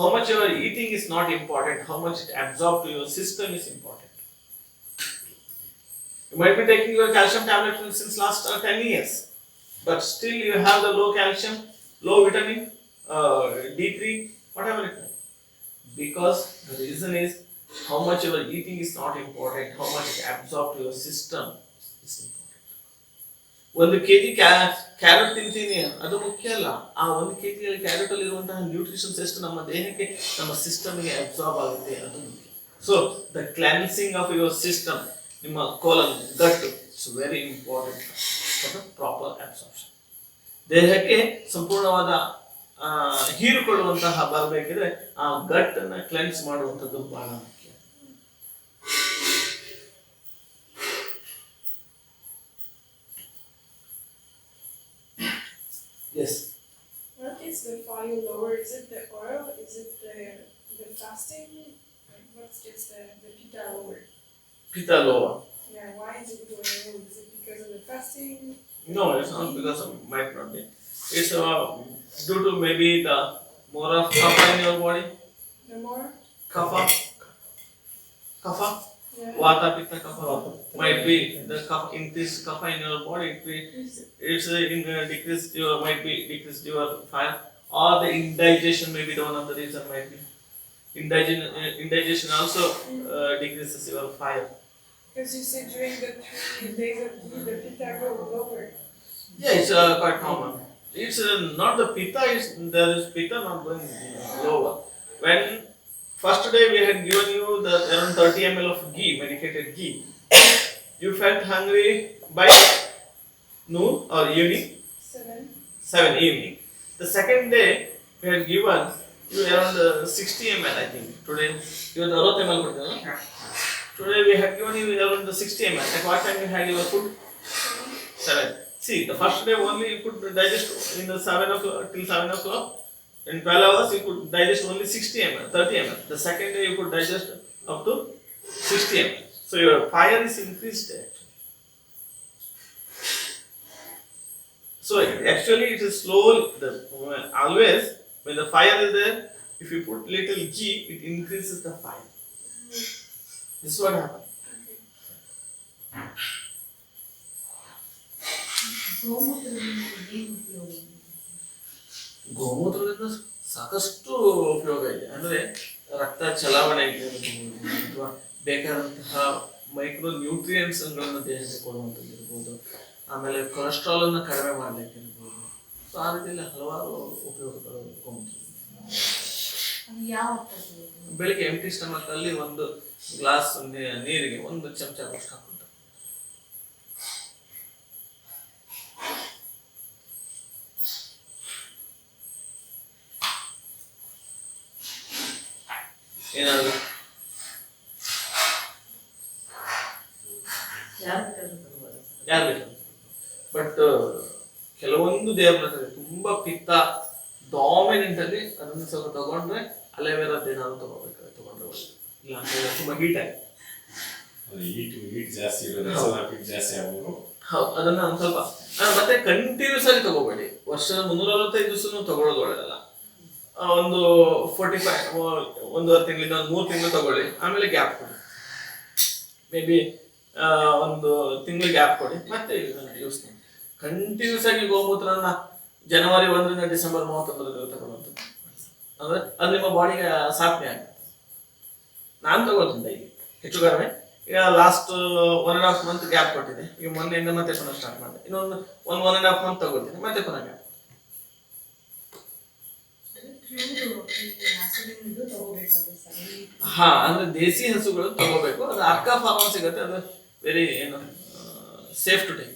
How much you are eating is not important. How much it absorbs to your system is important. You might be taking your calcium tablet since last 10 years, but still you have the low calcium, low vitamin, D3, whatever it may. Because the reason is how much you are eating is not important. How much it absorbs to your system is important. 1 kg carrot ತಿಂತೀನಿ ಅದು ಮುಖ್ಯ ಅಲ್ಲ, ಆ 1 kg carrot ಅಲ್ಲಿ ಇರುವಂತಹ nutritions ಎಷ್ಟು ನಮ್ಮ ದೇಹಕ್ಕೆ ನಮ್ಮ ಸಿಸ್ಟಮ್ಗೆ ಅಬ್ಸಾರ್ಬ್ ಆಗುತ್ತೆ ಅದು ಮುಖ್ಯ. So the cleansing of your system, ನಿಮ್ಮ colon gut it's very important for the proper absorption. ದೇಹಕ್ಕೆ ಸಂಪೂರ್ಣವಾದ ಹೀರಿಕೊಳ್ಳುವಂತಹ ಬರಬೇಕಿದ್ರೆ ಆ ಗಟ್ ಅನ್ನ ಕ್ಲೆನ್ಸ್ ಮಾಡುವಂಥದ್ದು ಬಹಳ ಮುಖ್ಯ. Yes. What is the fire lower? Is it the oil? Is it the fasting? What gets the pitta lower? Pitta lower. Yeah, why is it going low? Is it because of the fasting? No, it's not because of, might not be. It's due to maybe the more of kapha in your body. No more? Kapha. Yeah. Vata, pitta, kapha. Might be the kapha, increased kapha in your body. It's decreased your, might be decreased your fire, or the indigestion may be the one of the reason might be. Indigestion also decreases your fire. Because you said during the 3 days of heat, the pitta goes lower. Yeah, it's quite common. It's not the pitta, there is pitta not going lower. When first day we had given you the around 30 ml of ghee, medicated ghee. You felt hungry by noon or evening? 7 evening. The second day we had given you around 60 ml I think. Today you had 60 ml. Today we had given you around 60 ml. At what time you had your food? 7. See, the first day only you could digest in the 7 o'clock till 7 o'clock. In 12 hours, you could digest only 60 ml, 30 ml. The second day, you could digest up to 60 ml. So your fire is increased actually. So actually, it is slow. Always when the fire is there, if you put little ghee, it increases the fire. This is what happens. ಗೋಮೂತ್ರದಿಂದ ಸಾಕಷ್ಟು ಉಪಯೋಗ ಇದೆ. ಅಂದರೆ ರಕ್ತ ಚಲಾವಣೆ ಅಥವಾ ಬೇಕಾದಂತಹ micro ನ್ಯೂಟ್ರಿಯೆಂಟ್ಸ್ಗಳನ್ನು ದೇಹಕ್ಕೆ ಕೊಡುವಂಥದ್ದು ಇರ್ಬೋದು, ಆಮೇಲೆ ಕೊಲೆಸ್ಟ್ರಾಲ್ ಅನ್ನು ಕಡಿಮೆ ಮಾಡಲಿಕ್ಕೆ ಇರ್ಬೋದು. ಸೊ ಆ ರೀತಿಯಲ್ಲಿ ಹಲವಾರು ಉಪಯೋಗಗಳು ಗೋಮೂತ್ರ. ಬೆಳಿಗ್ಗೆ ಎಂಟಿ ಸ್ಟಮಕ್ ಅಲ್ಲಿ ಒಂದು ಗ್ಲಾಸ್ ನೀರಿಗೆ 1 ಚಮಚ ಅಷ್ಟು ಹಾಕುತ್ತಾರೆ. ಏನಾದ್ರು ಯಾರು ಬೇಕು. ಬಟ್ ಕೆಲವೊಂದು ದೇವರ ತುಂಬಾ ಪಿತ್ತ ಡಾಮಿನೆಂಟ್ ಅಲ್ಲಿ ಅದನ್ನು ಸ್ವಲ್ಪ ತಗೊಂಡ್ರೆ ಅಲೆವೆರಾದ ಏನಾದ್ರು ತಗೊಂಡ್ರೆ ಒಳ್ಳೆದು. ಇಲ್ಲ ಅಂತಂದ್ರೆ ತುಂಬಾ ಹೀಟ್ ಆಗಿ ಹೀಟ್ ಜಾಸ್ತಿ ಜಾಸ್ತಿ ಆಗೋದು. ಹೌದು, ಅದನ್ನ ಒಂದು ಸ್ವಲ್ಪ ಮತ್ತೆ ಕಂಟಿನ್ಯೂಸ್ ಆಗಿ ತಗೋಬೇಡಿ. ವರ್ಷದ 365 ದಿವಸನೂ ತಗೊಳ್ಳೋದು ಒಳ್ಳೆದಲ್ಲ. ಒಂದು 45 1.5 ತಿಂಗಳಿಂದ 3 ತಿಂಗಳು ತಗೊಳ್ಳಿ, ಆಮೇಲೆ ಗ್ಯಾಪ್ ಕೊಡಿ. ಮೇ ಬಿ 1 ತಿಂಗಳು ಗ್ಯಾಪ್ ಕೊಡಿ, ಮತ್ತೆ ಯೂಸ್ ಮಾಡಿ. ಕಂಟಿನ್ಯೂಸ್ ಆಗಿ ಗೋಮೂತ್ರನ ಜನವರಿ 1ರಿಂದ ಡಿಸೆಂಬರ್ 31 ತಗೊಳ್ಳುವಂಥದ್ದು ಅಂದ್ರೆ ಅದು ನಿಮ್ಮ ಬಾಡಿಗೆ ಸಾಧನೆ ಆಗುತ್ತೆ. ನಾನು ತಗೊಳ್ತೀನಿ ಡೈಲಿ ಹೆಚ್ಚು ಕಡಿಮೆ. ಈಗ ಲಾಸ್ಟ್ 1.5 ಮಂತ್ ಗ್ಯಾಪ್ ಕೊಟ್ಟಿದೆ. ಈಗ ಮೊನ್ನೆಯಿಂದ ಮತ್ತೆ ಪುನಃ ಸ್ಟಾರ್ಟ್ ಮಾಡಿದೆ. ಇನ್ನೊಂದು 1.5 ಮಂತ್ ತಗೊಳ್ತೀನಿ, ಮತ್ತೆ ಪುನಃ ಗ್ಯಾಪ್. ಹಾ, ಅಂದ್ರೆ ದೇಸಿ ಹಸುಗಳು ತಗೋಬೇಕು. ಅದು ಅರ್ಕಾ ಫಾರ್ಮ್ ಸಿಗುತ್ತೆ. ಅದು ವೆರಿ ಏನು ಸೇಫ್ ಟು ಟೇಕ್,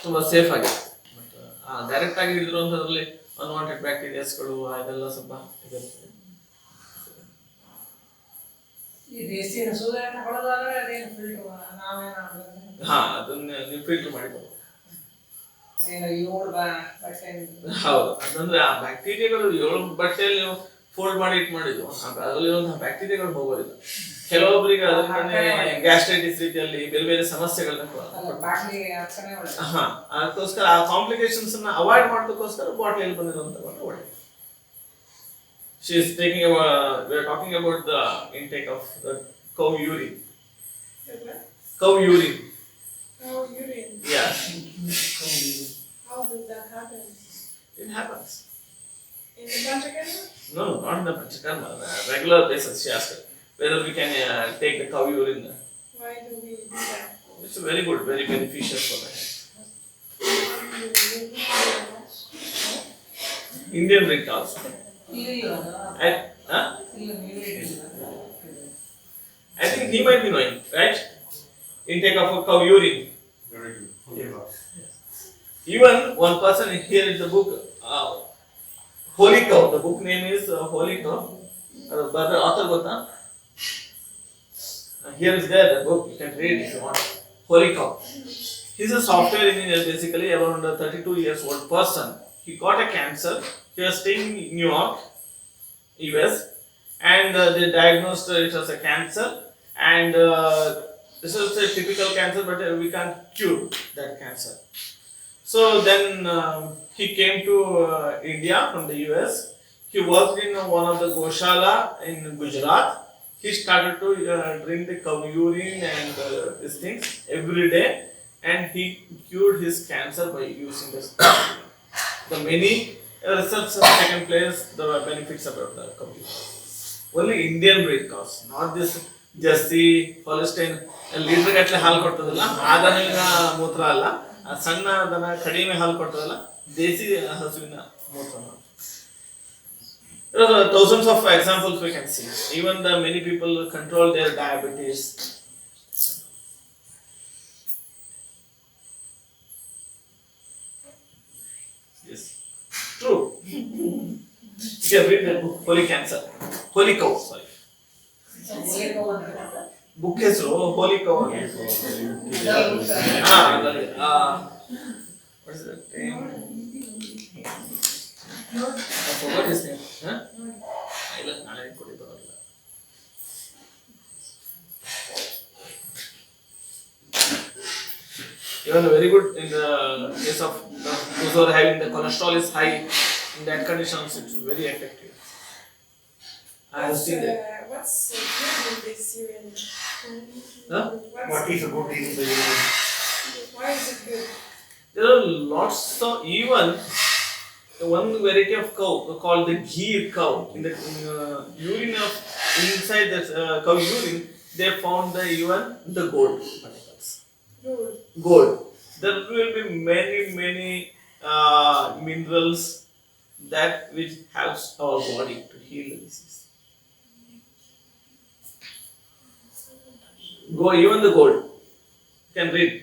ತುಂಬಾ ಸೇಫ್ ಆಗಿದೆ. ಬಟ್ ಡೈರೆಕ್ಟ್ ಆಗಿ ಹಿಡಿದಿರುವಂಥದ್ರಲ್ಲಿ ಅನ್ವಾಂಟೆಡ್ ಬ್ಯಾಕ್ಟೀರಿಯಾಸ್ಗಳು ಅದೆಲ್ಲ ಸ್ವಲ್ಪ ಇರುತ್ತೆ. ಹಾ, ಅದನ್ನ ನೀವು ಫಿಲ್ಟರ್ ಮಾಡಿ ತಗೋ. ಹೌದು, ಅದಂದ್ರೆ ಆ ಬ್ಯಾಕ್ಟೀರಿಯಾಗಳು 7 ಬಟ್ಟೆಯಲ್ಲಿ ನೀವು ಫೋಲ್ಡ್ ಮಾಡಿ ಇಟ್ ಮಾಡಿದ್ವು, ಅದರಲ್ಲಿರುವಂತಹ ಬ್ಯಾಕ್ಟೀರಿಯಾಗಳು ಹೋಗೋದಿಲ್ಲ. ಕೆಲವೊಬ್ಬರಿಗೆ ಅದಕ್ಕೆ ಗ್ಯಾಸ್ಟ್ರೈಟಿಸ್ ರೀತಿಯಲ್ಲಿ ಬೇರೆ ಬೇರೆ ಸಮಸ್ಯೆಗಳನ್ನ ಅದಕ್ಕೋಸ್ಕರ ಆ ಕಾಂಪ್ಲಿಕೇಶನ್ಸ್ ಅನ್ನ ಅವಾಯ್ಡ್ ಮಾಡೋದಕ್ಕೋಸ್ಕರ ಬಾಟ್ಲಿಯಲ್ಲಿ ಬಂದಿರುವಂತ ಒಳ್ಳೆ. She is taking we are talking about the intake of the cow urine. Cow urine. Cow urine. Yeah. How does that happen? It happens. In the Panchakarma? No, not in the Panchakarma. On a regular basis, she asked whether we can take the cow urine. Why do we do that? It's very good, very beneficial for the health. Indian breed cows. I think he might be knowing, right? Intake of a cow urine. Very good. Even one person here in the book, Holy Cow. The book name is Holy Cow. Brother author gota. Here is there the book. You can read if you want. Holy Cow. He's a software engineer, basically around a 32 years old person. He got a cancer. He was staying in New York, US, and they diagnosed it as a cancer. And this is a typical cancer, but we can't cure that cancer. So then he came to India from the US. He worked in one of the Goshala in Gujarat. He started to drink the cow urine and these things every day, and he cured his cancer by using this. The many research has taken place, the benefits about the cow urine. Only Indian breed cows, not this Jersey, Holstein, litre ಗಟ್ಟಲೆ ಹಾಲು ಕೊಡ್ತದಲ್ಲ ಆ ದನಗಳ ಮೂತ್ರ ಅಲ್ಲ, ಆ ಸಣ್ಣ ದನ ಕಡಿಮೆ ಹಾಲು ಕೊಡ್ತದಲ್ಲ ದೇಸಿ ಹಸುವಿನ ಮೂತ್ರ. There are thousands of examples we can see. Even the many people control their diabetes. Yes, true. You can read the book Holy Cancer, Holy Cow. Sorry. Book ಹೆಸರು ಹೋಲಿ cow. What is that name? I forgot his name. Huh? ಇಲ್ಲ ನಾಳೆ ಕೊಟ್ಟಿದ್ದವಲ್ಲ. Even very good in the case of those who are having the cholesterol is high, in that condition also it's very effective. I have seen that. What's good in this urine? Huh? What is good in the urine? Why is it good? There are lots of, even one variety of cow called the ghee cow. In the urine of inside the cow urine, they found the even the gold particles. Good. Gold. There will be many minerals that which helps our body to heal the disease. Go even the gold. You can read.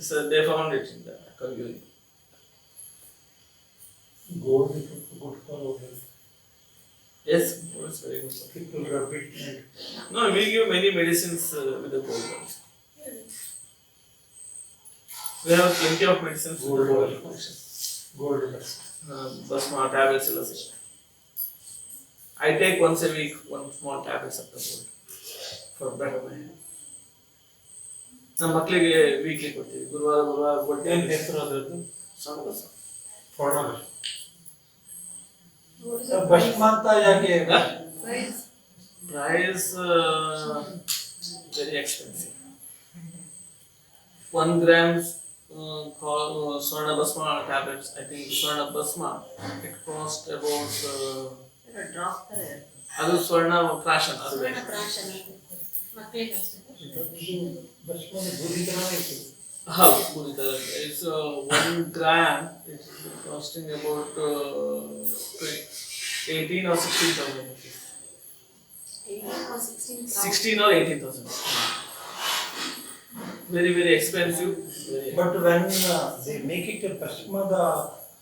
So they found it in the cow urine. Gold is good for our health. Yes, gold is very good. People rub it and No, we give many medicines with the gold. We have plenty of medicines with the gold function. gold dust. Basma tablets ಎಲ್ಲ ಸಿಗುತ್ತೆ. I take once a week one small tablets of the gold for better my health. ನಮ್ಮ ಮಕ್ಕಳಿಗೆ weekly ಕೊಡ್ತೀವಿ ಗುರುವಾರ gold ಏನು tablets. ಹೆಸರು ಅದರದ್ದು? ಸಣ್ಣ bus. Farmer. What is the ಭಸ್ಮ ಅಂತ ಯಾಕೆ? price? Price very expensive. 1 grams Swarna Basma tablets. I think Swarna Basma it cost about drop ತರ ಇರುತ್ತೆ. ಅದು ಸ್ವರ್ಣ ಪ್ರಾಶನ ಅದು ಬೇರೆ. ಮಕ್ಕಳಿಗೆ ಅಷ್ಟೇ. ಭಸ್ಮದ ಬೂದಿ ಥರನೇ ಇತ್ತು. ಹೌದು ಬೂದಿ ತರ. It's 1 gram. It is costing about 18 or 16,000 rupees. 18 or 16,000. 16 or 18,000. Very expensive. But when they make it a bhasma, the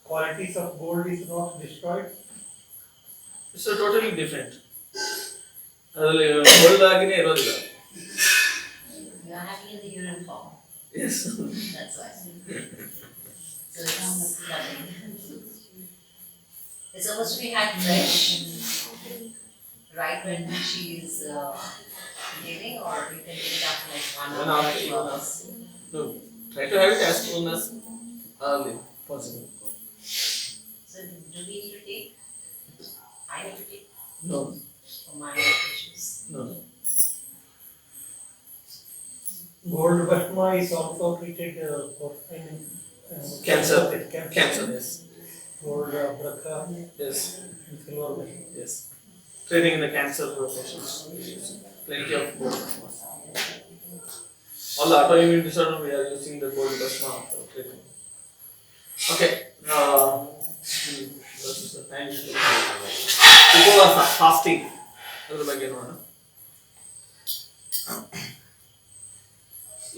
qualities of gold is not destroyed. It's totally different. ಅದರಲ್ಲಿ ಗೋಲ್ಡ್ ಆಗಿನೇ ಇರೋದಿಲ್ಲ. You are having in the urine form. Yes. That's why. So it's almost nothing. It's supposed to be had fresh, right when she is giving, or you can take it after like 1 1 hour, hour, 2 1 hours. No, try to have it as soon as early possible. So do we need to take? I need to take No. for my issues. No. Gold bhasma is also treated for Cancer. Cancer. Cancer. Yes. Gold brakha Yes. and silver bhasma. Yes. Treating in the cancer patients. Plenty of gold plasma. All the autoimmune disorder we are using the gold plasma for treatment. Okay. This is the time. ಉಪವಾಸ fasting ಅದ್ರ ಬಗ್ಗೆ ನೋಡೋಣ.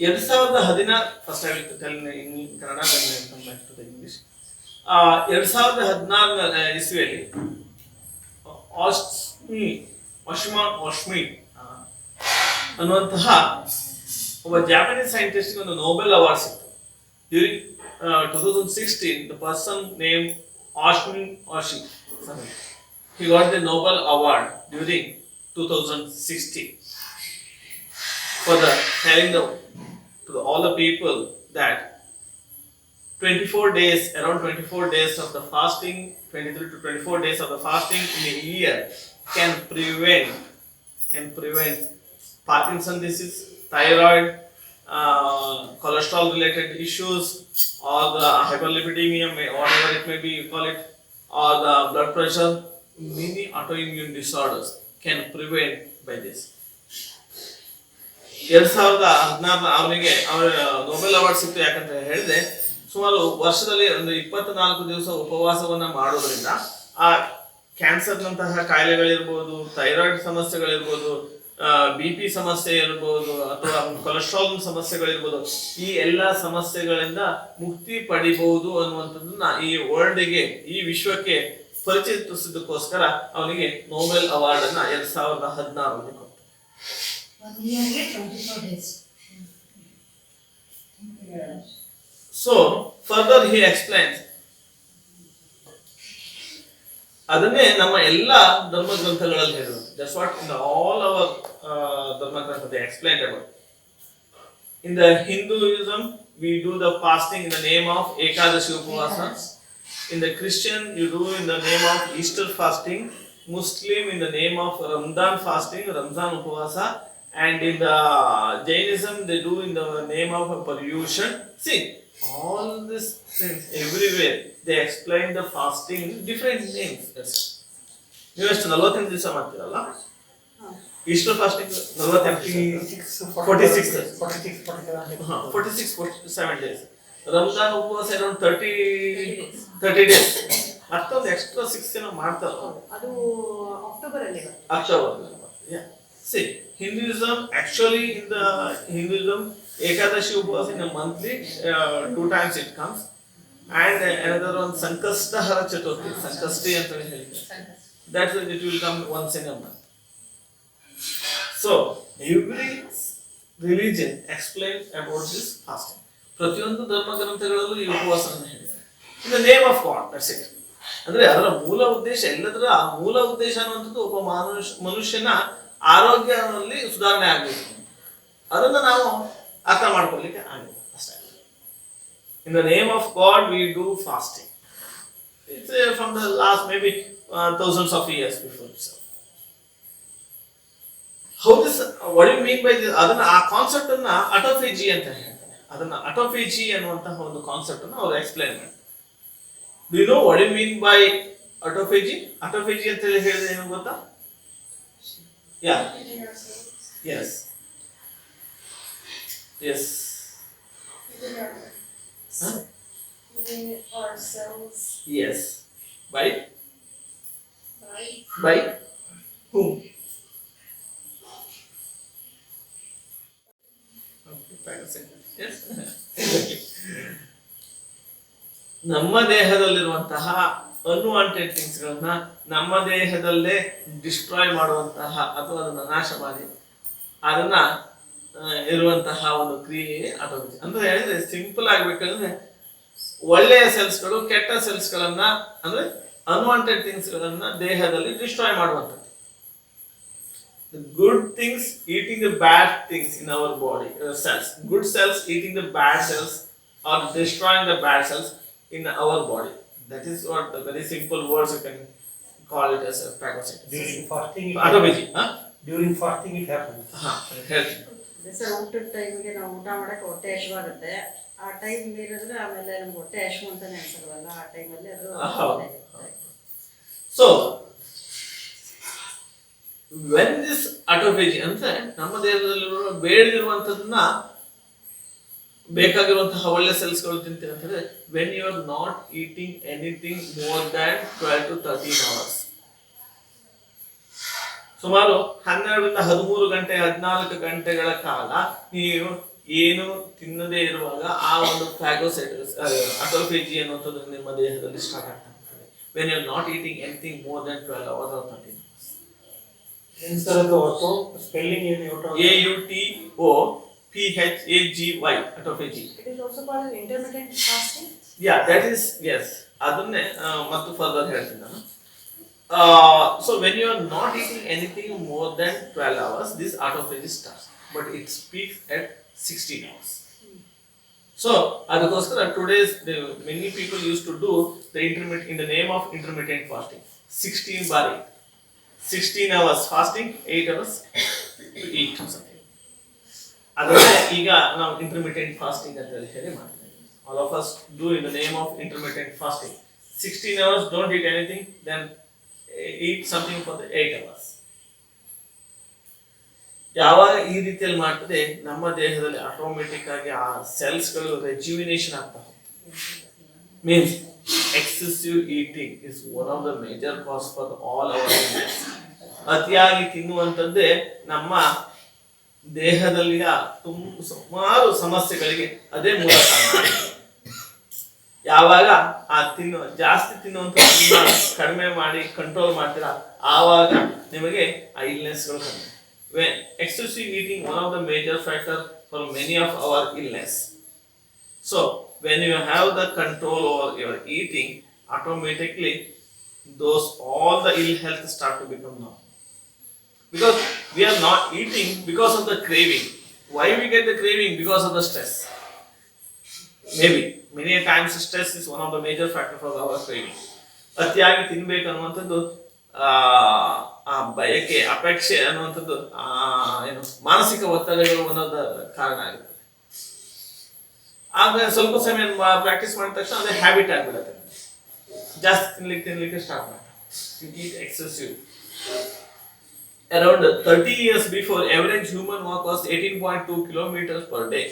2016 first I will tell in Kannada then come back to the English. 2016 ಇಸ್ವಿಯಲ್ಲಿ ಆಶ್ಮಿ ಅನ್ನುವಂತಹ ಒಬ್ಬ Japanese ಸೈಂಟಿಸ್ಟ್ಗೆ ಒಂದು Nobel award ಸಿಕ್ತು. During 2016 the person named Oshmi he got the Nobel Award during 2016 for the telling all the people that 24 days, around 24 days of the fasting, 23 to 24 days of the fasting in a year can prevent Parkinson's disease, thyroid, cholesterol related issues, or the hyperlipidemia, whatever it may be you call it, or the blood pressure, many autoimmune disorders can prevent by this. 2016 ಅವನಿಗೆ Nobel award ಸಿಕ್ತು. ಯಾಕಂತ ಹೇಳಿದ್ರೆ ಸುಮಾರು ವರ್ಷದಲ್ಲಿ ಒಂದು 24 ದಿವಸ ಉಪವಾಸವನ್ನ ಮಾಡೋದ್ರಿಂದ ಆ ಕ್ಯಾನ್ಸರ್ ನಂತಹ ಕಾಯಿಲೆಗಳಿರ್ಬೋದು, ಥೈರಾಯ್ಡ್ ಸಮಸ್ಯೆಗಳಿರ್ಬೋದು, BP ಸಮಸ್ಯೆ ಇರ್ಬೋದು, ಅಥವಾ ಕೊಲೆಸ್ಟ್ರಾಲ್ ಸಮಸ್ಯೆಗಳಿರ್ಬೋದು, ಈ ಎಲ್ಲ ಸಮಸ್ಯೆಗಳಿಂದ ಮುಕ್ತಿ ಪಡಿಬಹುದು ಅನ್ನುವಂಥದ್ದನ್ನ ಈ ವರ್ಲ್ಡ್ಗೆ, ಈ ವಿಶ್ವಕ್ಕೆ ಪರಿಚಯಿಸೋದಕ್ಕೋಸ್ಕರ ಅವನಿಗೆ ನೊಬೆಲ್ ಅವಾರ್ಡ್ ಅನ್ನ 2016 ಕೊಡ್ತಾರೆ. 1 year 24 days. So further he explains ಅದನ್ನೇ ನಮ್ಮ ಎಲ್ಲ ಧರ್ಮ ಗ್ರಂಥಗಳಲ್ಲಿ ಹೇಳಿರೋದು. That's what in all our ಧರ್ಮ ಗ್ರಂಥ they explained about. In the Hinduism, we do the fasting in the name of Ekadashi Upavasa. In the Christian, you do in the name of Easter fasting. Muslim in the name of Ramadan fasting, Ramzan Upavasa. And in the Jainism, they do in the name of Paryushan. See, all these things everywhere, they explain the fasting in different names. ನೀವು ಎಷ್ಟು 48 ದಿವಸ ಮಾಡ್ತೀರಲ್ಲ, Easter fasting 46-47 days. Ramzan ಉಪವಾಸ around 30 days. ಮತ್ತೊಂದು extra 6 ಏನೋ ಮಾಡ್ತಾರಲ್ಲ, ಅದು October ಅಲ್ಲಿ October. See, Hinduism, actually in the Hinduism, Ekadashi Upavasa in a monthly, 2 times it comes. And another one, Sankastahara Chaturthi, Sankasti ಅಂತ ಹೇಳ್ತಾರೆ. That it will come once in a month. So, every religion explains about this fasting. ಪ್ರತಿಯೊಂದು ಧರ್ಮ ಗ್ರಂಥಗಳಲ್ಲೂ ಈ ಉಪವಾಸವನ್ನು ಹೇಳಿದ್ದಾರೆ. In the name of God, that's it. ಅಂದ್ರೆ ಅದರ ಮೂಲ ಉದ್ದೇಶ, ಎಲ್ಲದರ ಮೂಲ ಉದ್ದೇಶ ಅನ್ನುವಂಥದ್ದು ಒಬ್ಬ ಮನುಷ್ಯನ ಆರೋಗ್ಯದಲ್ಲಿ ಸುಧಾರಣೆ ಆಗಬೇಕು. ಅದನ್ನು ನಾವು ಅರ್ಥ ಮಾಡ್ಕೊಳ್ಳಿಕ್ಕೆ ಆಗಿಲ್ಲ ಅಷ್ಟೇ. In the name of God, we do fasting. It's from the last maybe thousands of years before itself. How this? What do you mean by this? ಅದನ್ನ ಆ ಕಾನ್ಸೆಪ್ಟ್ ಅನ್ನ ಅಟೋಫೇಜಿ ಅಂತ ಹೇಳ್ತಾರೆ. ಅದನ್ನ ಅಟೋಫೇಜಿ ಅನ್ನುವಂತಹ ಒಂದು ಕಾನ್ಸೆಪ್ಟ್ ಅನ್ನು ಅವರು ಎಕ್ಸ್ಪ್ಲೈನ್ ಮಾಡ್ತಾರೆ. Do you know what do you mean by autophagy? Autophagy ಅಂತ ಹೇಳಿದ್ರೆ ಏನು ಗೊತ್ತಾ? Yeah. Eating ourselves. Yes. Yes. Eating our Huh? eating ourselves Yes. By by whom? Yes. ನಮ್ಮ ದೇಹದಲ್ಲಿರುವಂತಹ ಅನ್ವಾಂಟೆಡ್ ಥಿಂಗ್ಸ್ಗಳನ್ನ ನಮ್ಮ ದೇಹದಲ್ಲೇ ಡಿಸ್ಟ್ರಾಯ್ ಮಾಡುವಂತಹ ಅಥವಾ ಅದನ್ನು ನಾಶ ಮಾಡಿ ಅದನ್ನ ಇರುವಂತಹ ಒಂದು ಕ್ರಿಯೆ ಆಟೋಫೇಜಿ ಅಂತ ಹೇಳಿದ್ರೆ, ಸಿಂಪಲ್ ಆಗ್ಬೇಕಂದ್ರೆ ಒಳ್ಳೆಯ ಸೆಲ್ಸ್ಗಳು ಕೆಟ್ಟ ಸೆಲ್ಸ್ಗಳನ್ನ ಅಂದ್ರೆ ಅನ್ವಾಂಟೆಡ್ ಥಿಂಗ್ಸ್ಗಳನ್ನ ದೇಹದಲ್ಲಿ ಡಿಸ್ಟ್ರಾಯ್ ಮಾಡುವಂಥದ್ದು. The good things eating the bad things in our body, cells. Good cells eating the bad cells or destroying the bad cells in our body. That is what the very simple words you can call it as a phagocytosis. During fasting, Autophagy, during fasting it happens. Health. Sir ಊಟದ ಟೈಮಿಗೆ ನಾವು ಊಟ ಮಾಡಕ್ಕೆ ಹೊಟ್ಟೆ ಹಸಿವಾಗುತ್ತೆ. ಆ time ಮೀರಿದ್ರೆ ಆಮೇಲೆ ನಮ್ಗೆ ಹೊಟ್ಟೆ ಹಸಿವು ಅಂತಾನೆ ಅನ್ಸಲ್ವಲ್ಲ, ಆ ಟೈಮಲ್ಲಿ ಅದು So, when this autophagy ಅಂದ್ರೆ ನಮ್ಮ ದೇಹದಲ್ಲಿರುವ ಬೇಡದಿರುವಂಥದ್ದನ್ನ ಬೇಕಾಗಿರುವಂತಹ ಒಳ್ಳೆ ಸೆಲ್ಸ್ಗಳು ತಿಂತೀವಿ ಅಂತಂದ್ರೆ, when you are not eating anything more than 12 to 13 hours. ಸುಮಾರು 12-13 ಗಂಟೆ 14 ಗಂಟೆಗಳ ಕಾಲ ನೀವು ಏನು ತಿನ್ನದೇ ಇರುವಾಗ ಆ ಒಂದು ಫ್ಯಾಗೋಸೈಟಿಸ್ ಅಟೋಫೇಜಿ ಅನ್ನುವಂಥದ್ದು ನಿಮ್ಮ ದೇಹದಲ್ಲಿ ಸ್ಟಾರ್ಟ್ ಆಗ್ತಾ ಇರ್ತದೆ. when you are not eating anything more than 12 hours or 13 hours. Instead also spelling in AUTOPHAGY, autophagy. it is also called an intermittent fasting. Yeah, that is, yes. ಅದನ್ನೇ ಮತ್ತು ಫರ್ದರ್ ಹೇಳ್ತೀನಿ ನಾನು. So when you are not eating anything more than 12 hours, this autophagy starts, but it peaks at 16 hours. So ಅದಕ್ಕೋಸ್ಕರ today's many people used to do the intermittent in the name of intermittent fasting. 16 hours fasting, 8 hours to eat something. ಅದನ್ನೇ ಈಗ ನಾವು intermittent fasting ಅಂತ ಹೇಳಿ ಮಾಡ್ತೀವಿ. All of us do in the name of intermittent fasting. 16 hours, don't eat anything, then eat something for the 8 hours. ಯಾವಾಗ ಈ ರೀತಿಯಲ್ಲಿ ಮಾಡ್ತದೆ, ನಮ್ಮ ದೇಹದಲ್ಲಿ ಆಟೋಮೆಟಿಕ್ ಆಗಿ ಆ ಸೆಲ್ಸ್ಗಳು ರೆಜ್ಯುವಿನೇಷನ್ ಆಗ್ತಾ ಹೋಗ್ತದೆ. Means excessive eating is one of the major cause for all our disease. ಅತಿಯಾಗಿ ತಿನ್ನುವಂಥದ್ದೇ ನಮ್ಮ ದೇಹದಲ್ಲಿಯ ಸುಮಾರು ಸಮಸ್ಯೆಗಳಿಗೆ ಅದೇ ಮೂಲ ಕಾರಣ. ಯಾವಾಗ ಆ ಜಾಸ್ತಿ ತಿನ್ನುವಂಥದ್ದನ್ನ ಕಡಿಮೆ ಮಾಡಿ ಕಂಟ್ರೋಲ್ ಮಾಡ್ತೀರಾ, ಆವಾಗ ನಿಮಗೆ ಆ ಇಲ್ನೆಸ್ಗಳು ಕಡಿಮೆ. When excessive eating, one of the major factors for many of our illness. So when you have the control over your eating, automatically those all the ill health start to become now. Because we are not eating because of the craving. Why we get the craving? Because of the stress. Maybe many a times stress is one of the major factors for our craving. ಅತಿಯಾಗಿ ತಿನ್ಬೇಕು ಅನ್ನುವಂಥದ್ದು ಆ ಬಯಕೆ ಅಪೇಕ್ಷೆ ಅನ್ನುವಂಥದ್ದು ಏನು ಮಾನಸಿಕ ಒತ್ತಡಗಳು ಅನ್ನೋದು ಕಾರಣ ಆಗುತ್ತೆ. ಆಗ ಸ್ವಲ್ಪ ಸಮಯ ಪ್ರಾಕ್ಟೀಸ್ ಮಾಡಿದ ತಕ್ಷಣ ಅದೇ ಹ್ಯಾಬಿಟ್ ಆಗ್ಬಿಡುತ್ತೆ. ಜಾಸ್ತಿ ತಿನ್ಲಿಕ್ಕೆ ಸ್ಟಾರ್ಟ್ ಮಾಡ್ತಾರೆ. ಈಟ್ excessive. Around 30 years before, average human walk was 18.2 kilometers per day.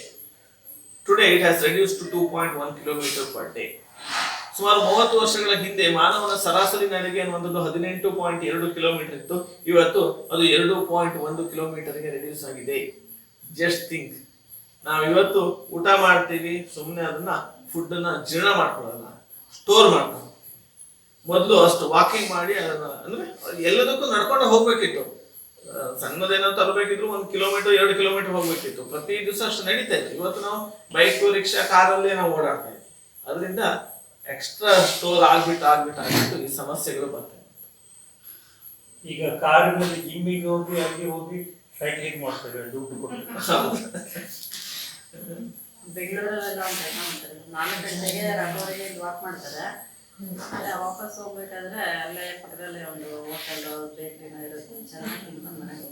Today it has reduced to 2.1 kilometers per day. ಸುಮಾರು 30 ವರ್ಷಗಳ ಹಿಂದೆ ಮಾನವನ ಸರಾಸರಿ ನಡಿಗೆ ಅನ್ನುವಂಥದ್ದು 18.2 ಕಿಲೋಮೀಟರ್ ಇತ್ತು. ಇವತ್ತು ಅದು 2.1 ಕಿಲೋಮೀಟರ್ಗೆ ರೆಡ್ಯೂಸ್ ಆಗಿದೆ. ಜಸ್ಟ್ ಥಿಂಕ್, ನಾವು ಇವತ್ತು ಊಟ ಮಾಡ್ತೀವಿ, ಸುಮ್ಮನೆ ಅದನ್ನ ಫುಡ್ ಅನ್ನ ಜೀರ್ಣ ಮಾಡ್ಕೊಳ್ಳಲ್ಲ, ಸ್ಟೋರ್ ಮಾಡ್ಕೊಳ್ಳೋದು. ಮೊದಲು ಅಷ್ಟು ವಾಕಿಂಗ್ ಮಾಡಿ ಅದನ್ನ ಅಂದ್ರೆ ಎಲ್ಲದಕ್ಕೂ ನಡ್ಕೊಂಡು ಹೋಗ್ಬೇಕಿತ್ತು. ಸಣ್ಣದೇನೋ ತರಬೇಕಿದ್ರು 1 ಕಿಲೋಮೀಟರ್ 2 ಕಿಲೋಮೀಟರ್ ಹೋಗ್ಬೇಕಿತ್ತು. ಪ್ರತಿ ದಿವಸ ಅಷ್ಟು ನಡೀತಾ ಇತ್ತು. ಇವತ್ತು ನಾವು ಬೈಕ್, ರಿಕ್ಷಾ, ಕಾರಲ್ಲೇ ನಾವು ಓಡಾಡ್ತಾ ಇದ್ವಿ. ಅದರಿಂದ ಎಕ್ಸ್ಟ್ರಾ ಸ್ಟೋರ್ ಆಗ್ಬಿಟ್ಟು ಈ ಸಮಸ್ಯೆಗಳು ಬರ್ತವೆ. ಈಗ ಕಾರಿನಲ್ಲಿ ಜಿಮ್ಮಿಗೆ ಹೋಗಿ ಅಲ್ಲಿ ಹೋಗಿ ಸೈಕ್ಲಿಂಗ್ ಮಾಡ್ತಾರೆ, ದುಡ್ಡು ಕೊಟ್ಟು. ಬೆಂಗಳೂರಲ್ಲೆಲ್ಲ ಒಂದು ಟೈಮ್ ಮಾಡ್ತಾರೆ, 4 ಗಂಟೆಗೆ ರಘುವರಿಗೆ ವಾಕ್ ಮಾಡ್ತಾರೆ. ವಾಪಸ್ ಹೋಗ್ಬೇಕಾದ್ರೆ ಅಲ್ಲೇ ಪಕ್ಕದಲ್ಲೇ ಒಂದು ಹೋಟೆಲ್ ಬೇಕ್ರಿನ ಇರುತ್ತೆ, ಚೆನ್ನಾಗಿ ತಿನ್ಕೊಂಡು ಮನೆಗೆ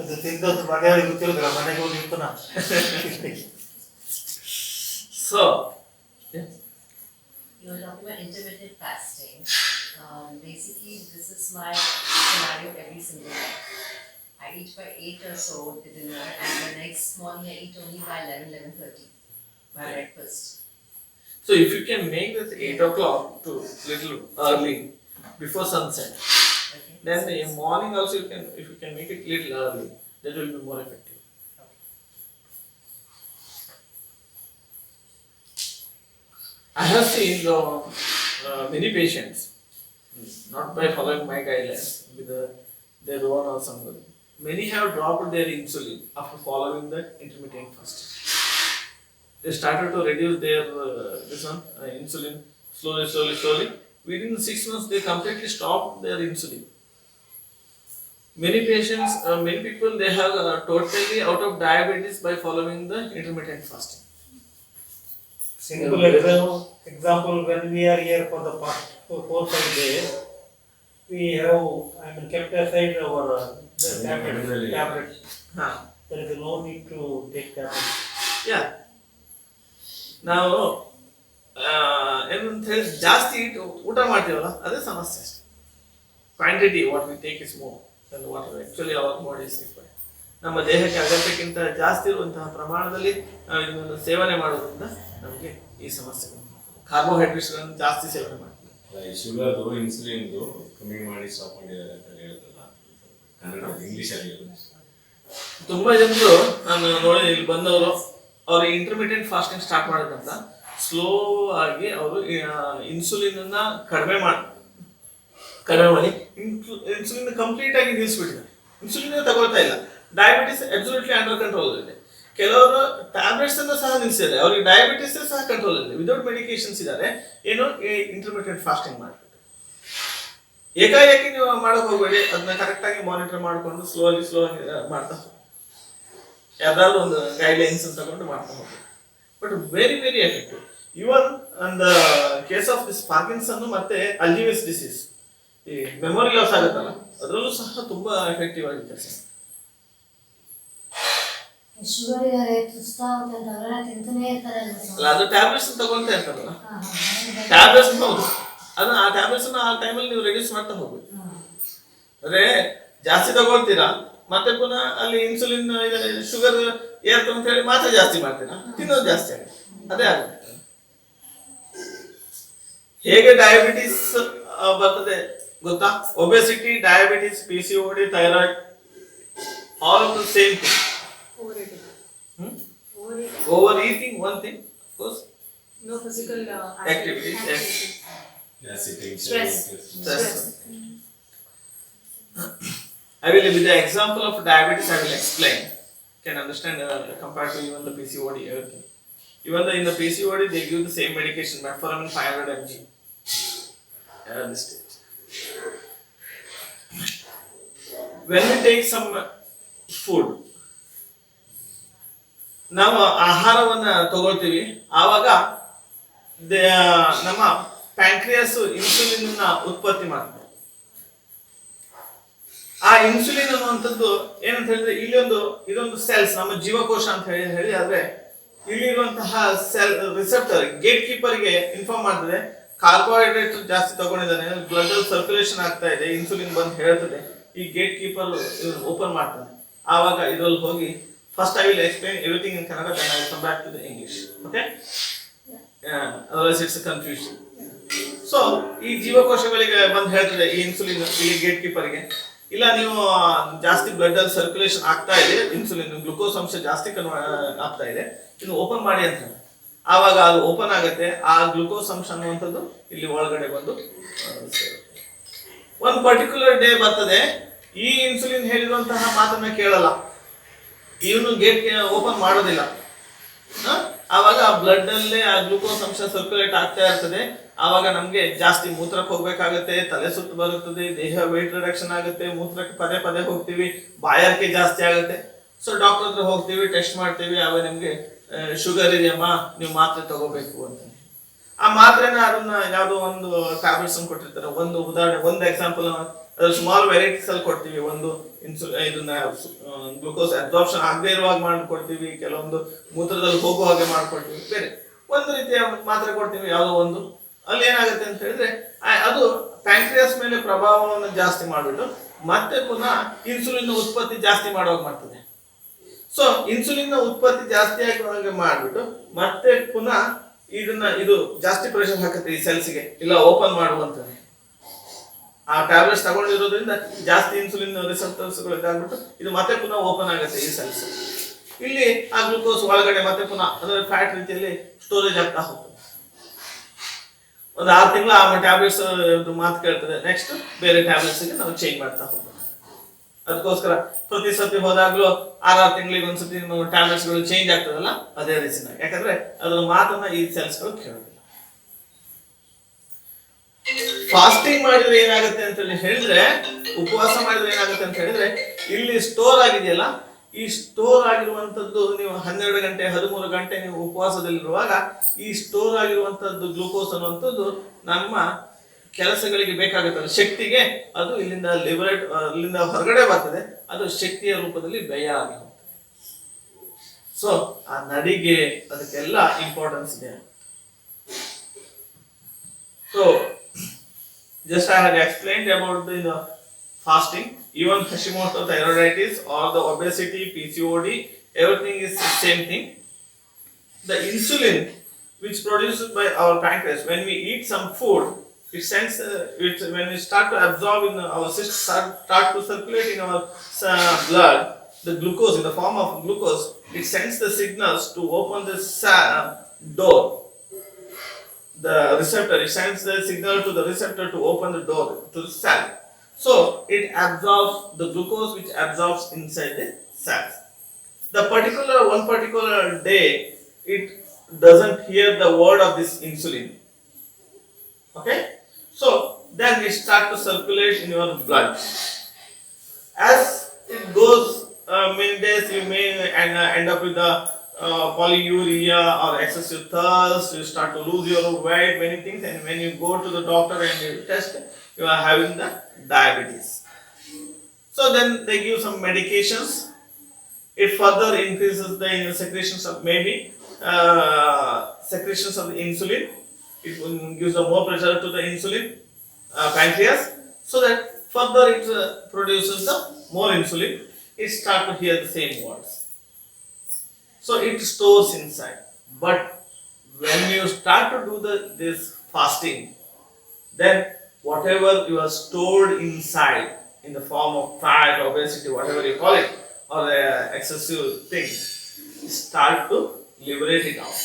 ಅದು ತಿಂದದ್ದು ಮನೆಯವ್ರಿಗೆ ಗೊತ್ತಿರೋದಿಲ್ಲ, ಮನೆಗೆ ಹೋಗಿ ನಿಂತು so You were talking about intermittent fasting. Basically, this is my scenario every single day. I eat by 8 or so the dinner, and the next morning I eat only by 11:30 my breakfast. So if you can make this 8 o'clock to little early before sunset, Okay. then in morning also you can, if you can make it little early, that will be more effective. I have seen many patients, not by following my guidelines, with their own or somebody. Many have dropped their insulin after following the intermittent fasting. They started to reduce their insulin slowly. Within 6 months, they completely stopped their insulin. Many patients, many people, they have totally out of diabetes by following the intermittent fasting. Simple example, when we are here for the past 4-5 days, we have, kept aside our tablets. There is no need to take tablets. Yeah. ನಾವು ಏನಂತ ಹೇಳಿ ಜಾಸ್ತಿ ಊಟ ಮಾಡ್ತೀವಲ್ಲ, ಅದೇ ಸಮಸ್ಯೆ. Quantity what we take is more than what actually our body is required. ನಮ್ಮ ದೇಹಕ್ಕೆ ಅಗತ್ಯಕ್ಕಿಂತ ಜಾಸ್ತಿ ಇರುವಂತಹ ಪ್ರಮಾಣದಲ್ಲಿ ನಾವು ಇದನ್ನು ಸೇವನೆ ಮಾಡೋದ್ರಿಂದ ನಮಗೆ ಈ ಸಮಸ್ಯೆಗಳು, ಕಾರ್ಬೋಹೈಡ್ರೇಟ್ಸ್ಗಳನ್ನು ಜಾಸ್ತಿ ಸೇವನೆ ಮಾಡ್ತೀವಿ. ಶುಗರ್ದು ಇನ್ಸುಲಿನ್ದು ಕಮ್ಮಿ ಮಾಡಿ ಸ್ಟಾಪ್ ಮಾಡಿದ್ದಾರೆ ಅಂತ ಹೇಳ್ತಲ್ಲ, ಕನ್ನಡ ಇಂಗ್ಲೀಷಲ್ಲಿ ತುಂಬಾ ಜನರು ನಾನು ನೋಡಿ ಇಲ್ಲಿ ಬಂದವರು, ಅವರು ಇಂಟರ್ಮಿಡಿಯೇಟ್ ಫಾಸ್ಟಿಂಗ್ ಸ್ಟಾರ್ಟ್ ಮಾಡೋದಂತ ಸ್ಲೋ ಆಗಿ ಅವರು ಇನ್ಸುಲಿನ್ ಅನ್ನ ಕಡಿಮೆ ಮಾಡಿ ಇನ್ಸುಲಿನ್ ಕಂಪ್ಲೀಟ್ ಆಗಿ ನಿಲ್ಲಿಸ್ಬಿಟ್ಟಿದ್ದಾರೆ. ಇನ್ಸುಲಿನ್ ತಗೊಳ್ತಾ ಇಲ್ಲ. ಡಯಾಬಿಟಿಸ್ ಅಬ್ಸಲ್ಯೂಟ್ಲಿ ಅಂಡರ್ ಕಂಟ್ರೋಲ್ ಇದೆ. ಕೆಲವರು ಟ್ಯಾಬ್ಲೆಟ್ಸ್ ಅನ್ನ ಸಹ ನಿಲ್ಲಿಸಿದ್ದಾರೆ, ಅವ್ರಿಗೆ ಡಯಾಬಿಟಿಸ್ ಸಹ ಕಂಟ್ರೋಲ್ ಇದೆ, ವಿದೌಟ್ ಮೆಡಿಕೇಶನ್ಸ್ ಇದ್ದಾರೆ. ಏನು ಇಂಟರ್ಮಿಡಿಯೇಟ್ ಫಾಸ್ಟಿಂಗ್ ಮಾಡ್ತಾರೆ. ಏಕಾಏಕಿ ನೀವು ಮಾಡಕ್ ಹೋಗ್ಬೇಡಿ, ಅದನ್ನ ಕರೆಕ್ಟ್ ಆಗಿ ಮಾನಿಟರ್ ಮಾಡಿಕೊಂಡು ಸ್ಲೋ ಆಗಿ ಮಾಡ್ತಾ ಹೋಗಿ, ಯಾವ್ದಾದ್ರು ಒಂದು ಗೈಡ್ಲೈನ್ಸ್ ತಗೊಂಡು ಮಾಡ್ತಾ ಹೋಗ್ಬೇಕು. But very very effective. Even on the case of this Parkinson ಮತ್ತೆ ಅಲ್ಜಿಮಸ್ ಡಿಸೀಸ್, ಈ ಮೆಮೊರಿ ಲಾಸ್ ಆಗುತ್ತಲ್ಲ, ಅದರಲ್ಲೂ ಸಹ ತುಂಬಾ ಎಫೆಕ್ಟಿವ್ ಆಗಿ ಕೆಲಸ. ಶುಗರ್ ತಿಂತಾನೆ ಇರ್ತಾರೆ ಅಲ್ಲ, ಅದು ಟ್ಯಾಬ್ಲೆಟ್ಸ್ ತಗೊಂತ ಇರ್ತಾರಲ್ಲ, ಟ್ಯಾಬ್ಲೆಟ್ಸ್ ಹೌದು, ಅದನ್ನ ಆ ಟ್ಯಾಬ್ಲೆಟ್ಸ್ ಆ ಟೈಮಲ್ಲಿ ನೀವು ರೆಡ್ಯೂಸ್ ಮಾಡ್ತಾ ಹೋಗ್ಬೇಕು. ಅಂದ್ರೆ ಜಾಸ್ತಿ ತಗೊಳ್ತೀರಾ, ಮತ್ತೆ ಪುನಃ ಅಲ್ಲಿ ಇನ್ಸುಲಿನ್ ಶುಗರ್ ಏರ್ತು ಅಂತ ಹೇಳಿ ಮಾತ್ರ ಜಾಸ್ತಿ ಮಾಡ್ತೀರಾ, ತಿನ್ನೋದು ಜಾಸ್ತಿ ಆಗುತ್ತೆ. ಅದೇ ಆಗುತ್ತೆ. ಹೇಗೆ ಡಯಾಬಿಟಿಸ್ ಬರ್ತದೆ ಗೊತ್ತಾ? Obesity, diabetes, PCOD, thyroid, all of the same thing. Overeating one thing, of course. No physical Activities. Stress. I will, with the example of diabetes, I will explain. Can understand compared to even the PCOD, everything. Even in the PCOD, they give the same medication, metformin 500 mg. early stage. When we take some food, ನಾವು ಆಹಾರವನ್ನ ತಗೊಳ್ತೀವಿ, ಆವಾಗ ನಮ್ಮ pancreas insulin ಉತ್ಪತ್ತಿ ಮಾಡ್ತದೆ. ಆ insulin ಅನ್ನುವಂಥದ್ದು ಏನಂತ ಹೇಳಿದ್ರೆ ಇದೊಂದು ಸೆಲ್ಸ್, ನಮ್ಮ ಜೀವಕೋಶ ಅಂತ ಹೇಳಿ ಆದ್ರೆ ಇಲ್ಲಿರುವಂತಹ ಸೆಲ್ ರಿಸೆಪ್ಟರ್ ಗೇಟ್ ಕೀಪರ್ಗೆ ಇನ್ಫಾರ್ಮ್ ಮಾಡ್ತದೆ, ಕಾರ್ಬೋಹೈಡ್ರೇಟ್ ಜಾಸ್ತಿ ತಗೊಂಡಿದ್ದಾನೆ, ಬ್ಲಡ್ ಅಲ್ಲಿ ಸರ್ಕ್ಯುಲೇಷನ್ ಆಗ್ತಾ ಇದೆ, ಇನ್ಸುಲಿನ್ ಬಂದು ಹೇಳ್ತದೆ. ಈ ಗೇಟ್ ಕೀಪರ್ ಓಪನ್ ಮಾಡ್ತಾನೆ. ಆವಾಗ ಇದ್ರಲ್ಲಿ ಹೋಗಿ first I will explain everything in Kannada, then I will come back to the English. Okay, otherwise it's confusion. So ಈ ಜೀವಕೋಶಗಳಿಗೆ ಬಂದು ಹೇಳ್ತದೆ ಈ ಇನ್ಸುಲಿನ್ ಇಲ್ಲಿ ಗೇಟ್ ಕೀಪರ್ಗೆ, ಇಲ್ಲ ನೀವು ಜಾಸ್ತಿ ಬ್ಲಡ್ ಅಲ್ಲಿ ಸರ್ಕ್ಯುಲೇಷನ್ ಆಗ್ತಾ ಇದೆ, ಇನ್ಸುಲಿನ್ ಗ್ಲುಕೋಸ್ ಅಂಶ ಜಾಸ್ತಿ ಆಗ್ತಾ ಇದೆ, ಇದು ಓಪನ್ ಮಾಡಿ ಅಂತ. ಆವಾಗ ಅದು ಓಪನ್ ಆಗುತ್ತೆ, ಆ ಗ್ಲುಕೋಸ್ ಅಂಶ ಅನ್ನುವಂಥದ್ದು ಇಲ್ಲಿ ಒಳಗಡೆ ಬಂದು ಒಂದು ಪರ್ಟಿಕ್ಯುಲರ್ ಡೇ ಬರ್ತದೆ, ಈ ಇನ್ಸುಲಿನ್ ಹೇಳಿರುವಂತಹ ಮಾತನ್ನ ಕೇಳಲ್ಲ, ಇವನು ಗೇಟ್ ಓಪನ್ ಮಾಡೋದಿಲ್ಲ. ಆವಾಗ ಬ್ಲಡ್ ಅಲ್ಲೇ ಆ ಗ್ಲೂಕೋಸ್ ಅಂಶ ಸರ್ಕ್ಯುಲೇಟ್ ಆಗ್ತಾ ಇರ್ತದೆ. ಆವಾಗ ನಮ್ಗೆ ಜಾಸ್ತಿ ಮೂತ್ರಕ್ಕೆ ಹೋಗ್ಬೇಕಾಗತ್ತೆ, ತಲೆ ಸುತ್ತು ಬರುತ್ತದೆ, ದೇಹ ವೇಟ್ ರಿಡಕ್ಷನ್ ಆಗುತ್ತೆ, ಮೂತ್ರಕ್ಕೆ ಪದೇ ಪದೇ ಹೋಗ್ತೀವಿ, ಬಾಯಾರಿಕೆ ಜಾಸ್ತಿ ಆಗುತ್ತೆ. ಸೊ ಡಾಕ್ಟರ್ ಹತ್ರ ಹೋಗ್ತೀವಿ, ಟೆಸ್ಟ್ ಮಾಡ್ತೀವಿ, ಆವಾಗ ನಿಮ್ಗೆ ಶುಗರ್ ಇದೆಯಮ್ಮ, ನೀವು ಮಾತ್ರೆ ತಗೋಬೇಕು ಅಂತ. ಆ ಮಾತ್ರೆನ ಅದನ್ನ ಯಾವುದೋ ಒಂದು ಟ್ಯಾಬ್ಲೆಟ್ಸ್ ಕೊಟ್ಟಿರ್ತಾರೆ. ಒಂದು ಉದಾಹರಣೆ, ಒಂದು ಎಕ್ಸಾಂಪಲ್, ಸುಮಾರು ವೆರೈಟೀಸ್ ಅಲ್ಲಿ ಕೊಡ್ತೀವಿ. ಒಂದು ಇದನ್ನ ಗ್ಲೂಕೋಸ್ ಅಬ್ಸಾರ್ಪ್ಷನ್ ಆಗದೆ ಇರುವಾಗ ಮಾಡ್ಕೊಡ್ತೀವಿ, ಕೆಲವೊಂದು ಮೂತ್ರದಲ್ಲಿ ಹೋಗುವ ಹಾಗೆ ಮಾಡ್ಕೊಡ್ತೀವಿ, ಬೇರೆ ಒಂದು ರೀತಿಯ ಮಾತ್ರೆ ಕೊಡ್ತೀವಿ. ಯಾವುದೋ ಒಂದು ಅಲ್ಲಿ ಏನಾಗುತ್ತೆ ಅಂತ ಹೇಳಿದ್ರೆ ಅದು ಪ್ಯಾಂಕ್ರಿಯಾಸ್ ಮೇಲೆ ಪ್ರಭಾವವನ್ನು ಜಾಸ್ತಿ ಮಾಡಿಬಿಟ್ಟು ಮತ್ತೆ ಪುನಃ ಇನ್ಸುಲಿನ್ ಉತ್ಪತ್ತಿ ಜಾಸ್ತಿ ಮಾಡುವಾಗ ಮಾಡ್ತದೆ. ಸೊ ಇನ್ಸುಲಿನ್ ಉತ್ಪತ್ತಿ ಜಾಸ್ತಿ ಆಗುವಾಗ ಮಾಡ್ಬಿಟ್ಟು ಮತ್ತೆ ಪುನಃ ಇದು ಜಾಸ್ತಿ ಪ್ರೆಷರ್ ಹಾಕುತ್ತೆ ಈ ಸೆಲ್ಸ್ಗೆ, ಇಲ್ಲ ಓಪನ್ ಮಾಡುವಂತ. ಆ ಟ್ಯಾಬ್ಲೆಟ್ಸ್ ತಗೊಂಡಿರೋದ್ರಿಂದ ಜಾಸ್ತಿ ಇನ್ಸುಲಿನ್ ರಿಸೆಪ್ಟರ್ಸ್ಗಳು ಇದಾಗ್ಬಿಟ್ಟು ಇದು ಮತ್ತೆ ಪುನಃ ಓಪನ್ ಆಗುತ್ತೆ ಈ ಸೆಲ್ಸ್. ಇಲ್ಲಿ ಆ ಗ್ಲೂಕೋಸ್ ಒಳಗಡೆ ಮತ್ತೆ ಪುನಃ ಅಂದ್ರೆ ಫ್ಯಾಟ್ ರೀತಿಯಲ್ಲಿ ಸ್ಟೋರೇಜ್ ಆಗ್ತಾ ಹೋಗ್ತದೆ. ಒಂದು 6 ತಿಂಗಳು ಆ ಟ್ಯಾಬ್ಲೆಟ್ಸ್ ಮಾತು ಕೇಳ್ತದೆ, ನೆಕ್ಸ್ಟ್ ಬೇರೆ ಟ್ಯಾಬ್ಲೆಟ್ಸ್ಗೆ ನಾವು ಚೇಂಜ್ ಮಾಡ್ತಾ ಹೋಗ್ತೀವಿ. ಅದಕ್ಕೋಸ್ಕರ ಪ್ರತಿ ಸತಿ ಹೋದಾಗ್ಲೂ 6 ತಿಂಗಳಿಗೆ ಒಂದ್ಸತಿ ಟ್ಯಾಬ್ಲೆಟ್ಸ್ಗಳು ಚೇಂಜ್ ಆಗ್ತದಲ್ಲ, ಅದೇ ರೀಸನ್. ಯಾಕಂದ್ರೆ ಅದ್ರ ಮಾತನ್ನ ಈ ಸೆಲ್ಸ್ಗಳು ಕೇಳೋದಿಲ್ಲ. ಫಾಸ್ಟಿಂಗ್ ಮಾಡಿದ್ರೆ ಏನಾಗುತ್ತೆ ಅಂತ ಹೇಳಿದ್ರೆ, ಉಪವಾಸ ಮಾಡಿದ್ರೆ ಏನಾಗುತ್ತೆ ಅಂತ ಹೇಳಿದ್ರೆ, ಇಲ್ಲಿ ಸ್ಟೋರ್ ಆಗಿದೆಯಲ್ಲ, ಈ ಸ್ಟೋರ್ ಆಗಿರುವಂತದ್ದು ನೀವು 12 ಗಂಟೆ 13 ಗಂಟೆ ನೀವು ಉಪವಾಸದಲ್ಲಿರುವಾಗ ಈ ಸ್ಟೋರ್ ಆಗಿರುವಂತದ್ದು ಗ್ಲೂಕೋಸ್ ಅನ್ನುವಂಥದ್ದು ನಮ್ಮ ಕೆಲಸಗಳಿಗೆ ಬೇಕಾಗುತ್ತದೆ, ಶಕ್ತಿಗೆ ಅದು ಇಲ್ಲಿಂದ ಇಲ್ಲಿಂದ ಹೊರಗಡೆ ಬರ್ತದೆ, ಅದು ಶಕ್ತಿಯ ರೂಪದಲ್ಲಿ ವ್ಯಯ ಆಗಿ ಹೋಗ್ತದೆ. ಸೊ ಆ ನಡಿಗೆ ಅದಕ್ಕೆಲ್ಲ ಇಂಪಾರ್ಟೆನ್ಸ್ ಇದೆ. So just I have explained about the fasting. Even Hashimoto thyroiditis or the obesity, PCOD, everything is the same thing. The insulin which produced by our pancreas, when we eat some food, it sends when we start to absorb in our system, start to circulate in our blood, the glucose in the form of glucose, it sends the signals to open the door. The receptor, it sends the signal to the receptor to open the door to the cell. So it absorbs the glucose which absorbs inside the cells. One particular day, it doesn't hear the word of this insulin. Okay? So then it starts to circulate in your blood. As it goes, many days you may end up with the polyuria or excessive thirst, you start to lose your weight, many things, and when you go to the doctor and you test, you are having the diabetes. So then they give some medications. It further increases the secretions of secretions of the insulin. It gives more pressure to the insulin pancreas, so that further it produces the more insulin. It starts to hear the same words. So it stores inside. But when you start to do this fasting, then whatever you are stored inside in the form of fat, obesity, whatever you call it, or excessive thing, start to liberate it out.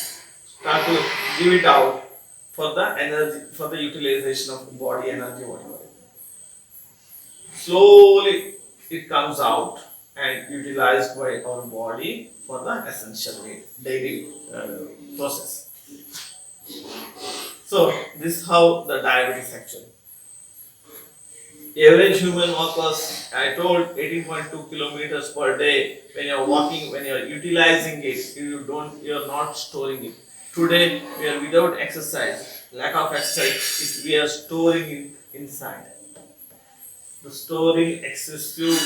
Start to give it out for the energy, for the utilization of the body energy, whatever. Slowly it comes out and utilized by our body for the essential daily process. So this is how the diabetes actually. Average human walk was, I told, 18.2 kilometers per day. When you're walking, when you're utilizing it, you're not storing it. Today, we are without exercise, lack of exercise, we are storing it inside. The storing excessive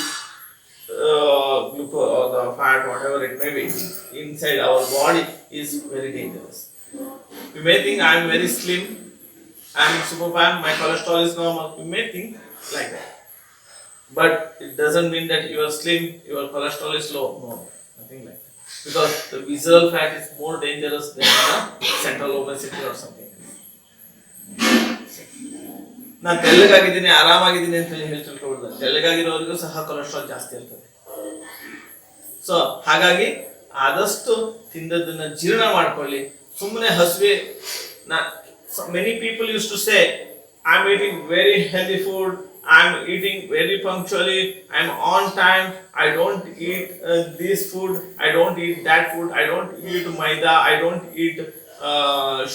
glucose or the fat, whatever it may be, inside our body is very dangerous. You may think I am very slim, I am super fat, my cholesterol is normal. You may think like that. But it doesn't mean that you are slim, your cholesterol is low. No, nothing like that. Because the visceral fat is more dangerous than the central obesity or something. ನಾನು ತೆಳ್ಳಗಾಗಿದ್ದೀನಿ ಆರಾಮಾಗಿದ್ದೀನಿ ಅಂತ ಹೇಳಿ ತಿಳ್ಕೊಳ್ಬೋದು. ತೆಳ್ಳಗಾಗಿರೋರಿಗೂ ಸಹ cholesterol ಜಾಸ್ತಿ ಇರ್ತದೆ. So ಹಾಗಾಗಿ ಆದಷ್ಟು ತಿಂದದ್ದನ್ನ ಜೀರ್ಣ ಮಾಡ್ಕೊಳ್ಳಿ. ಸುಮ್ಮನೆ ಹಸಿವೆ many people use to say I am eating very healthy food, I am eating very punctually, I am on time, I don't eat this food, I don't eat that food, I don't eat maida, I don't eat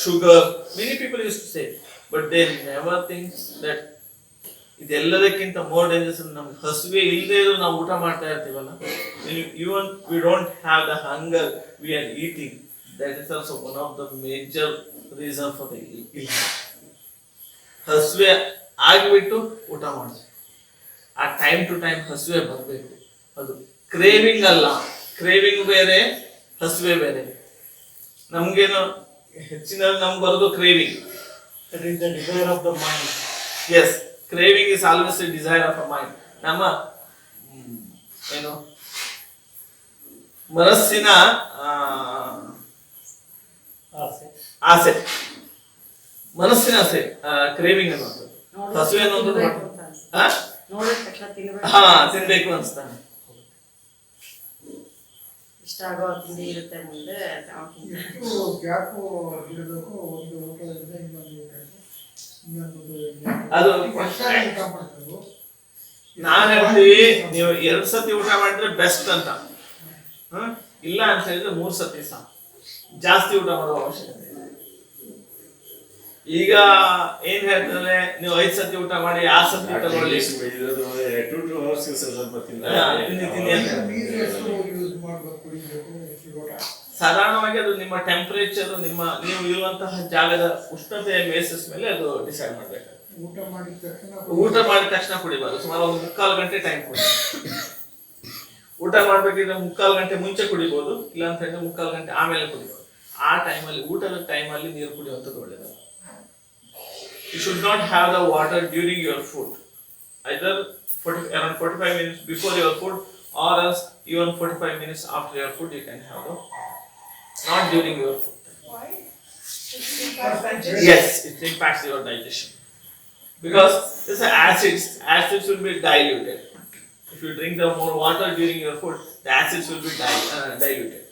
sugar. Many people used to say, but they never think that ಇದೆಲ್ಲದಕ್ಕಿಂತ more dangerous. ನಮ್ಗೆ ಹಸಿವೆ ಇಲ್ಲದೆ ಇದ್ರು ನಾವು ಊಟ ಮಾಡ್ತಾ ಇರ್ತೀವಲ್ಲ, even we don't have the hunger, we are eating, that is also one of the major reason for the illness. ಹಸಿವೆ ಆಗಿಬಿಟ್ಟು ಊಟ ಮಾಡಬೇಕು. ಆ ಟೈಮ್ ಟು ಟೈಮ್ ಹಸಿವೆ ಬರಬೇಕು. ಅದು ಕ್ರೇವಿಂಗ್ ಅಲ್ಲ, ಕ್ರೇವಿಂಗ್ ಬೇರೆ, ಹಸಿವೆ ಬೇರೆ. ನಮ್ಗೇನು ಹೆಚ್ಚಿನ ನಮ್ಗೆ ಬರೋದು craving. That is the desire of the mind. Yes, craving is always a desire of a mind. ನಮ್ಮ ಏನು ಮನಸ್ಸಿನ ಆಸೆ, ಮನಸ್ಸಿನ ಆಸೆ, ಕ್ರೇವಿಂಗ್ ಅನ್ನುವಂಥದ್ದು. ಹಸಿವೆ ಅನ್ನೋದು ನೋಡಿದ ತಕ್ಷಣ ತಿನ್ಬೇಕು ಅನ್ಸ್ತಾನೆ. ಇಷ್ಟ ಆಗೋ ತಿಂಡಿ ಇರುತ್ತೆ ಮುಂದೆ ಅದು ನಾನ್ ಹೇಳ್ತೀವಿ, ನೀವು 2 ಸತಿ ಊಟ ಮಾಡಿದ್ರೆ ಬೆಸ್ಟ್ ಅಂತ. ಇಲ್ಲ ಅಂತ ಹೇಳಿದ್ರೆ 3 ಸತಿ ಸಾಕು, ಜಾಸ್ತಿ ಊಟ ಮಾಡೋ ಅವಶ್ಯಕತೆ. ಈಗ ಏನ್ ಹೇಳ್ತಾರೆ, ನೀವು 5 ಸತಿ ಊಟ ಮಾಡಿ 6 ಸತಿ ತಗೊಳ್ಳಿ, ಸಾಧಾರಣವಾಗಿ ಅದು ನಿಮ್ಮ ಟೆಂಪರೇಚರ್, ನೀವು ಇರುವಂತಹ ಜಾಗದ ಉಷ್ಣತೆಯ ಬೇಸಿಸ್ ಮೇಲೆ ಅದು ಡಿಸೈಡ್ ಮಾಡ್ಬೇಕು. ಊಟ ಮಾಡಿದ ತಕ್ಷಣ ಕುಡಿಬಾರ್ದು, ಸುಮಾರು 3/4 ಗಂಟೆ ಟೈಮ್ ಕೊಡಿ. ಊಟ ಮಾಡ್ಬೇಕಿದ್ರೆ 3/4 ಗಂಟೆ ಮುಂಚೆ ಕುಡಿಬಹುದು, ಇಲ್ಲ ಅಂತ ಹೇಳಿದ್ರೆ 3/4 ಗಂಟೆ ಆಮೇಲೆ ಕುಡಿಬಹುದು. ಆ ಟೈಮಲ್ಲಿ, ಊಟದ ಟೈಮಲ್ಲಿ ನೀರು ಕುಡಿಯುವಂಥದ್ದು ಒಳ್ಳೆಯದು. You should not have the water during your food. Either around 45 minutes before your food, or else even 45 minutes after your food you can have the, not during your food. Why? It impacts digestion. Yes, it impacts your digestion. Because this acids will be diluted. If you drink the more water during your food, the acids will be diluted.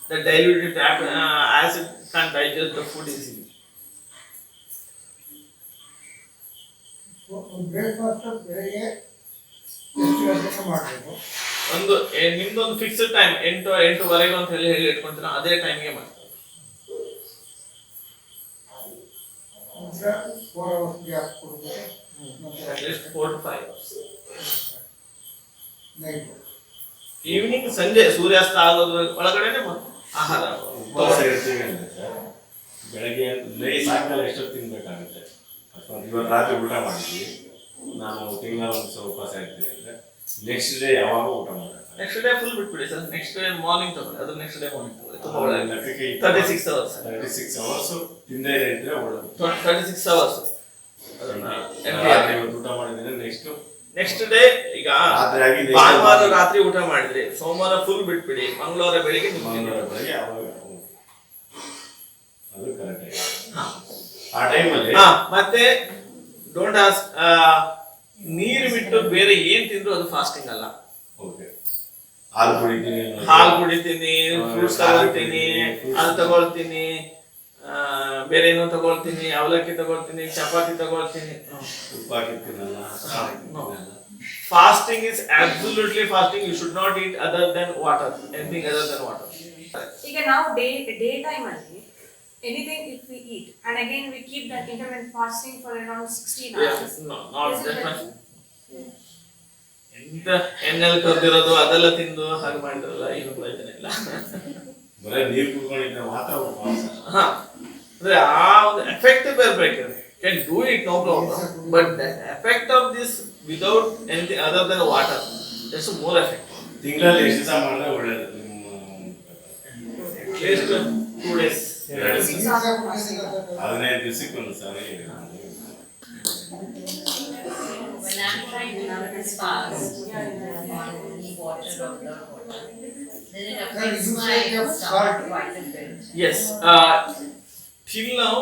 The diluted acid can't digest the food easily. ಒಂದು ನಿಮ್ದೊಂದು fixed time, 8:08 ಅಂತ ಹೇಳಿ ಇಟ್ಕೊಂತೀರ, ಅದೇ ಟೈಮ್ಗೆ ಮಾಡ್ತಾರೆ. At least 4 to 5 hours. Evening, ಸಂಜೆ ಸೂರ್ಯಾಸ್ತ ಆಗೋದ್ರ ಒಳಗಡೆನೆ ಆಹಾರ ಬೆಳಗ್ಗೆ ಸಾಯಂಕಾಲ ಎಷ್ಟೊತ್ತು ತಿನ್ಬೇಕಾಗುತ್ತೆ. ಇವತ್ತು ರಾತ್ರಿ ಊಟ ಮಾಡಿದ್ವಿ, ನಾನು ತಿಂಗಳ ಒಂದು ಉಪವಾಸ ಇರ್ತೀನಿ ಅಂದರೆ ನೆಕ್ಸ್ಟ್ ಡೇ ಯಾವಾಗ ಊಟ ಮಾಡಬೇಕು? ನೆಕ್ಸ್ಟ್ ಡೇ ಫುಲ್ ಬಿಟ್ಬಿಡಿ ಸರ್. ನೆಕ್ಸ್ಟ್ ಡೇ ಮಾರ್ನಿಂಗ್ ತಗೊಳ್ಳಿ, ಅದು ನೆಕ್ಸ್ಟ್ ಡೇ ಮಾರ್ನಿಂಗ್ ತಗೊಳ್ಳಿ. ತುಂಬ ಒಳ್ಳೆಯದು. 36 hours. 36 hours ತಿಂದೇ ಇದ್ರೆ ಒಳ್ಳೆಯದು. 36 hours ಇವತ್ತು ಊಟ ಮಾಡಿದ್ರೆ ನೆಕ್ಸ್ಟ್ ಡೇ, ಈಗ ಭಾನುವಾರ ರಾತ್ರಿ ಊಟ ಮಾಡಿದ್ರಿ, ಸೋಮವಾರ ಫುಲ್ ಬಿಟ್ಬಿಡಿ, ಮಂಗಳವಾರ ಬೆಳಿಗ್ಗೆ ಯಾವಾಗ ಅದು ಕರೆಕ್ಟ್ ಆ ಟೈಮಲ್ಲಿ. ಮತ್ತೆ ಡೋಂಟ್ ಆಸ್ಕ್, ನೀರು ಬಿಟ್ಟು ಬೇರೆ ಏನ್ ತಿಂದ್ರು ಅದು ಫಾಸ್ಟಿಂಗ್ ಅಲ್ಲ. ಹಾಲು ಕುಡಿತೀನಿ, ಫ್ರೂಟ್ಸ್ ತಗೊಳ್ತೀನಿ, ಅದು ತಗೊಳ್ತೀನಿ, ಬೇರೆ ಏನೋ ತಗೊಳ್ತೀನಿ, ಅವಲಕ್ಕಿ ತಗೊಳ್ತೀನಿ, ಚಪಾತಿ ತಗೊಳ್ತೀನಿ. Fasting is absolutely fasting. You should not eat other than water, anything other than water. ಈಗ ನಾವು ಡೇ ಟೈಮ್ ಅಲ್ಲಿ anything if we eat and again we keep that intermittent fasting for around 16 hours. Yes, not that much. ಎಂತ ಎಣ್ಣೆಲ್ಲಿ ಕರ್ದಿರೋದು ಅದೆಲ್ಲ ತಿಂದು ಹಾಗೆ ಮಾಡಿದ್ರಲ್ಲ ಏನು ಪ್ರಯೋಜನ ಇಲ್ಲ. ಬರೀ ನೀರು ಕುಡ್ಕೊಂಡಿದ್ರೆ ಮಾತ್ರ ಉಪವಾಸ. ಹಾ ಅಂದ್ರೆ ಆ ಒಂದು ಎಫೆಕ್ಟ್ ಬರ್ಬೇಕು. Can do it, no problem. But the effect of this without anything other than water, that's more effect. ತಿಂಗಳಲ್ಲಿ ಎಷ್ಟು ದಿವಸ ಮಾಡಿದ್ರೆ ಒಳ್ಳೇದು ನಿಮ್ಮ At least 2 days. 15 ದಿವಸಕ್ಕೆ ಒಂದು ಸಾರಿ. When I'm trying to do this fast, only water or the water, then it affects my stomach quite a bit. Yes. Till now,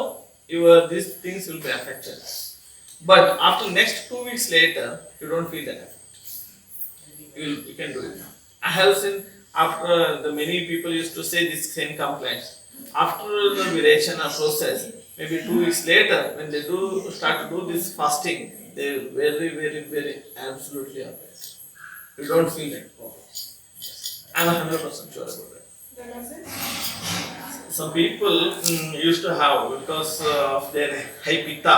these things will be affected. But after next 2 weeks later, you don't feel that effect. You can do it. I have seen after the many people used to say this same complaint. After the virechana process, maybe 2 weeks later, when they start to do this fasting, they very absolutely alright. You don't feel that problem. I'm 100% sure about that. The message? Some people used to have, because of their high pitta,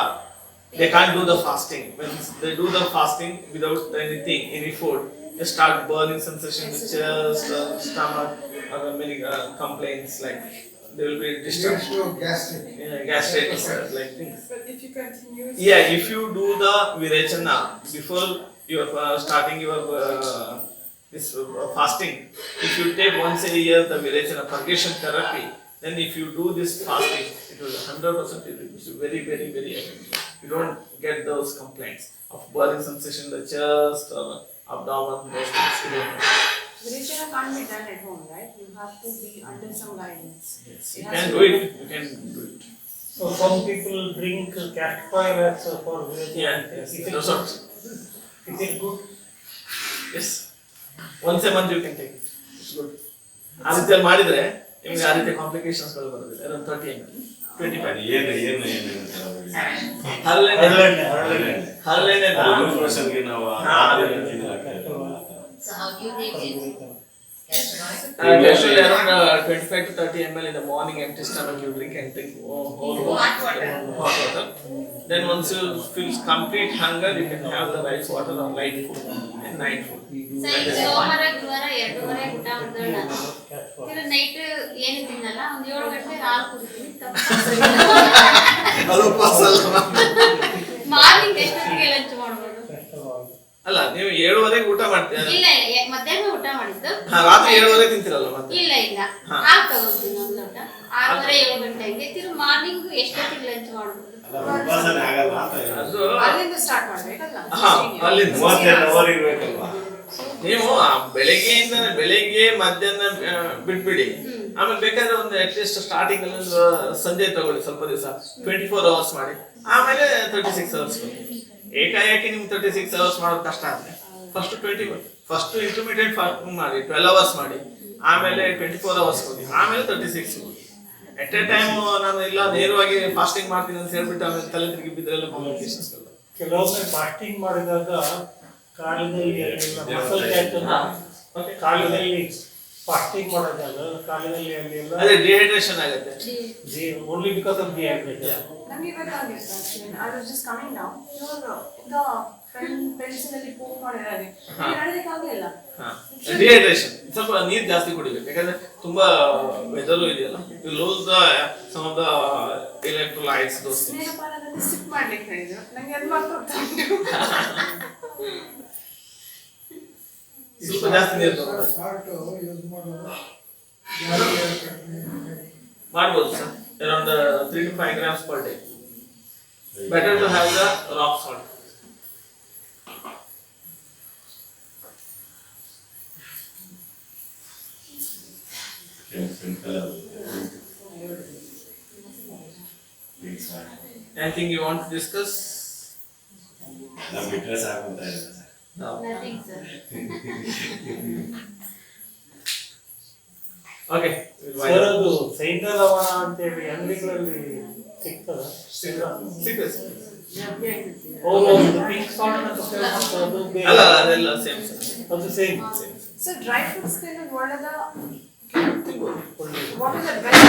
they can't do the fasting. When they do the fasting without anything, any food, they start burning sensation in the chest, stomach, many complaints like they will be disturbed. Gastritis, like things. But if you continue. Yeah, if you do the virechana before you are starting your this fasting, if you take once a year the virechana purgation therapy, then if you do this fasting, it will 100% it will be very effective. You don't get those complaints of burning sensation in the chest or abdomen, those things. You don't have. Virechana can't be done at home, right? You have to be under some guidance. Yes, you can do it. You can do it. So some people drink castor oil as for virechana. Yeah, yes. Those are, Is it good? yes. Once a month you can take it. It's good. ಆ ರೀತಿಯಲ್ಲಿ ಮಾಡಿದ್ರೆ ನಿಮಗೆ ಆ ರೀತಿ ಕಾಂಪ್ಲಿಕೇಶನ್ಸ್ಗಳು ಬರೋದಿಲ್ಲ. Around 30 ml, 25. ಏನು ಹರಳೆಣ್ಣೆ ವರ್ಷನ್ಗೆ ನಾವು So how do you take it? Castor usually around 25 to 30 ml in the morning, empty stomach you drink and drink whole Hot water. hot water. Then once you feel complete hunger, you can have the rice water or light food and night food. Sir ಸೋಮವಾರ ಗುರುವಾರ 2:30 ಊಟ ಮಾಡಿದ್ರೆ ನಾನು ತಿರ್ಗಿ night ಏನು ತಿನ್ನಲ್ಲ, ಒಂದು 7 ಗಂಟೆ ಹಾಲು ಕುಡಿತೀನಿ. ಅದು ಉಪವಾಸ ಅಲ್ವಾ? ಮಾರ್ನಿಂಗ್ ಎಷ್ಟೊತ್ತಿಗೆ ಲಂಚ್ ಮಾಡ್ಬೋದು? ಅಲ್ಲ, ನೀವು 7:30ಗೆ ಊಟ ಮಾಡ್ತೀರಾ? ಇಲ್ಲ, ಮಧ್ಯಾಹ್ನ ಊಟ ಮಾಡಿದ್ದು. ರಾತ್ರಿ 7:30 ತಿಂತಿರಲ್ಲ ಮತ್ತೆ? ಇಲ್ಲ ಹಾಲು ತಗೋತೀನಿ ಒಂದು ಲೋಟ. 6:30 7 ಗಂಟೆಗೆ ತಿರ್ಗಿ ಮಾರ್ನಿಂಗ್ ಎಷ್ಟೊತ್ತಿಗೆ ಲಂಚ್ ಮಾಡ್ಬೋದು? ಉಪವಾಸನೆ ಆಗಲ್ಲ ಅಂತ ಅದು ಅಲ್ಲಿಂದ ಸ್ಟಾರ್ಟ್ ಮಾಡ್ಬೇಕಲ್ಲ? ಅಲ್ಲಿ 32 ಅವರ್ ಇರ್ಬೇಕಲ್ವಾ? ನೀವು ಬೆಳಿಗ್ಗೆ ಮಧ್ಯಾಹ್ನ ಬಿಟ್ಬಿಡಿ. ಆಮೇಲೆ ಬೇಕಾದ್ರೆ ಒಂದು ಅಟ್ಲೀಸ್ಟ್ ಸ್ಟಾರ್ಟಿಂಗ್ ಅಲ್ಲಿ ಒಂದು ಸಂಜೆ ತಗೊಳ್ಳಿ, ಸ್ವಲ್ಪ ದಿವಸ 24 hours ಮಾಡಿ, ಆಮೇಲೆ 36 hours ಕೊಡಿ. ಏಕಾಏಕಿ ನಿಮ್ಗೆ 36 hours ಮಾಡೋದು ಕಷ್ಟ ಅಂದ್ರೆ ಫಸ್ಟ್ ಇಂಟರ್ಮೀಡಿಯೇಟ್ ಫಾಸ್ಟಿಂಗ್ ಮಾಡಿ 12 hours ಮಾಡಿ, ಆಮೇಲೆ 24 hours ಕೊಡಿ, ಆಮೇಲೆ 36 ಕೊಡಿ. ಎಟ್ ಎ ಟೈಮ್ ನಾನು ಇಲ್ಲ ನೇರವಾಗಿ ಫಾಸ್ಟಿಂಗ್ ಮಾಡ್ತೀನಿ ಅಂತ ಹೇಳ್ಬಿಟ್ಟು ಆಮೇಲೆ ತಲೆ ತಿರುಗಿ ಬಿದ್ರೆಲ್ಲ ಕಾಂಪ್ಲಿಕೇಶನ್ಸ್. ಕೆಲವೊಮ್ಮೆ ಫಾಸ್ಟಿಂಗ್ ಮಾಡಿದಾಗ ಕಾಲಿನಲ್ಲಿ ಮಸಲ್ ಕ್ಯಾಚ್ ಕಾಲಿನಲ್ಲಿ ಫಾಸ್ಟಿಂಗ್ ಮಾಡಿದಾಗ ಕಾಲಿನಲ್ಲಿ ಅಲ್ಲಿ ಎಲ್ಲ ಅದೇ ಡಿಹೈಡ್ರೇಷನ್ ಆಗುತ್ತೆ. Only because of dehydration. ನಮಗೆ ಬೇಕಾಗಿತ್ತು actually. I was just coming down. ಪೆನ್ಸಿಲಲ್ಲಿ ಮೂವ್ ಮಾಡಿದ್ದಾರೆ, ನಡೆಯೋಕ್ಕಾಗಲಿಲ್ಲ. ಡಿಹೈಡ್ರೇಷನ್, ಸ್ವಲ್ಪ ನೀರು ಜಾಸ್ತಿ ಕುಡಿಬೇಕು. ಯಾಕಂದ್ರೆ ತುಂಬಾ ವೆದರು ಇದೆಯಲ್ಲ, you lose the some of the electrolytes those things. ಸ್ನೇಹಪಾಲದಲ್ಲಿ ಸಿಪ್ ಮಾಡ್ಲಿಕ್ಕೆ ಹೇಳಿದ್ರು, ನಂಗೆ ಅದು ಮಾತ್ರ ಗೊತ್ತಾಗ್ತು. ಸ್ವಲ್ಪ ಜಾಸ್ತಿ ನೀರು ಮಾಡ್ಬೋದು sir. Around 3 to 5 grams per day. Better to have the rock salt. Anything you want to discuss? ನಾವು ಬಿಟ್ರೆ ಸಾಕು ಅಂತ ಹೇಳಿದ್ರೆ sir. No. Nothing, sir. Okay. Sir, ಅದು ಸೈಂಧ ಲವಣ ಅಂತೇಳಿ ಅಂಗಡಿಗಳಲ್ಲಿ ಸಿಗ್ತದ? ಸಿಗ್ತದೆ. ಪಿಂಕ್ ಸಾಲ್ಟ್ ಅಂತ ಅದು ಬೇರೆ? ಅಲ್ಲ, ಅದೆಲ್ಲ ಸೇಮ್ ಸರ್. ಅದು ಸೇಮ್. ಸೊ ಡ್ರೈ ಫ್ರೂಟ್ಸ್ ತಿನ್ನೋದು ಒಳ್ಳೆದ? ತಿನ್ಬೋದು. What is the best?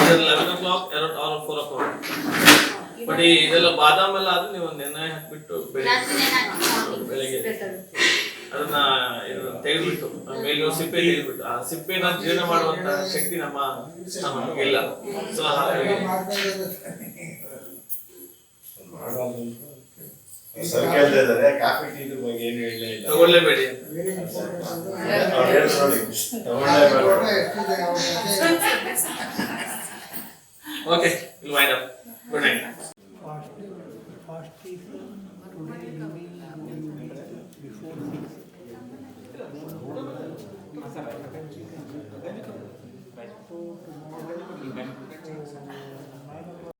11 o'clock or 4 o'clock. But ಇದೆಲ್ಲ ಬಾದಾಮ್ ಎಲ್ಲ ಆದ್ರೆ ನೀವು ನೆನೆ ಹಾಕ್ಬಿಟ್ಟು ರಾತ್ರಿ ನೆನೆ ಹಾಕಿ ಬೆಳಿಗ್ಗೆ ಅದನ್ನ ತೆಗೆದ್ಬಿಟ್ಟು ಮೇಲಿನ ಸಿಪ್ಪೆ ತೆಗೆದ್ಬಿಟ್ಟು ಆ ಸಿಪ್ಪೆನ ಜೀರ್ಣ ಮಾಡುವಂತ ಶಕ್ತಿ ನಮಗಿಲ್ಲ. ಸೊ ಹಾಗಾಗಿ ಸರ್ ಕೇಳ್ತಾ ಇದ್ದಾರೆ ಕಾಫಿ ಟೀ ಬಗ್ಗೆ ಏನು ಹೇಳಲೇ ಇಲ್ಲ. ತಗೊಳ್ಳೇಬೇಡಿ ಅಂತ. ಅವ್ರು ಹೇಳಿದ್ರು ನೋಡಿ ತಗೊಳ್ಳೇಬೇಡಿ. Okay, will wind up.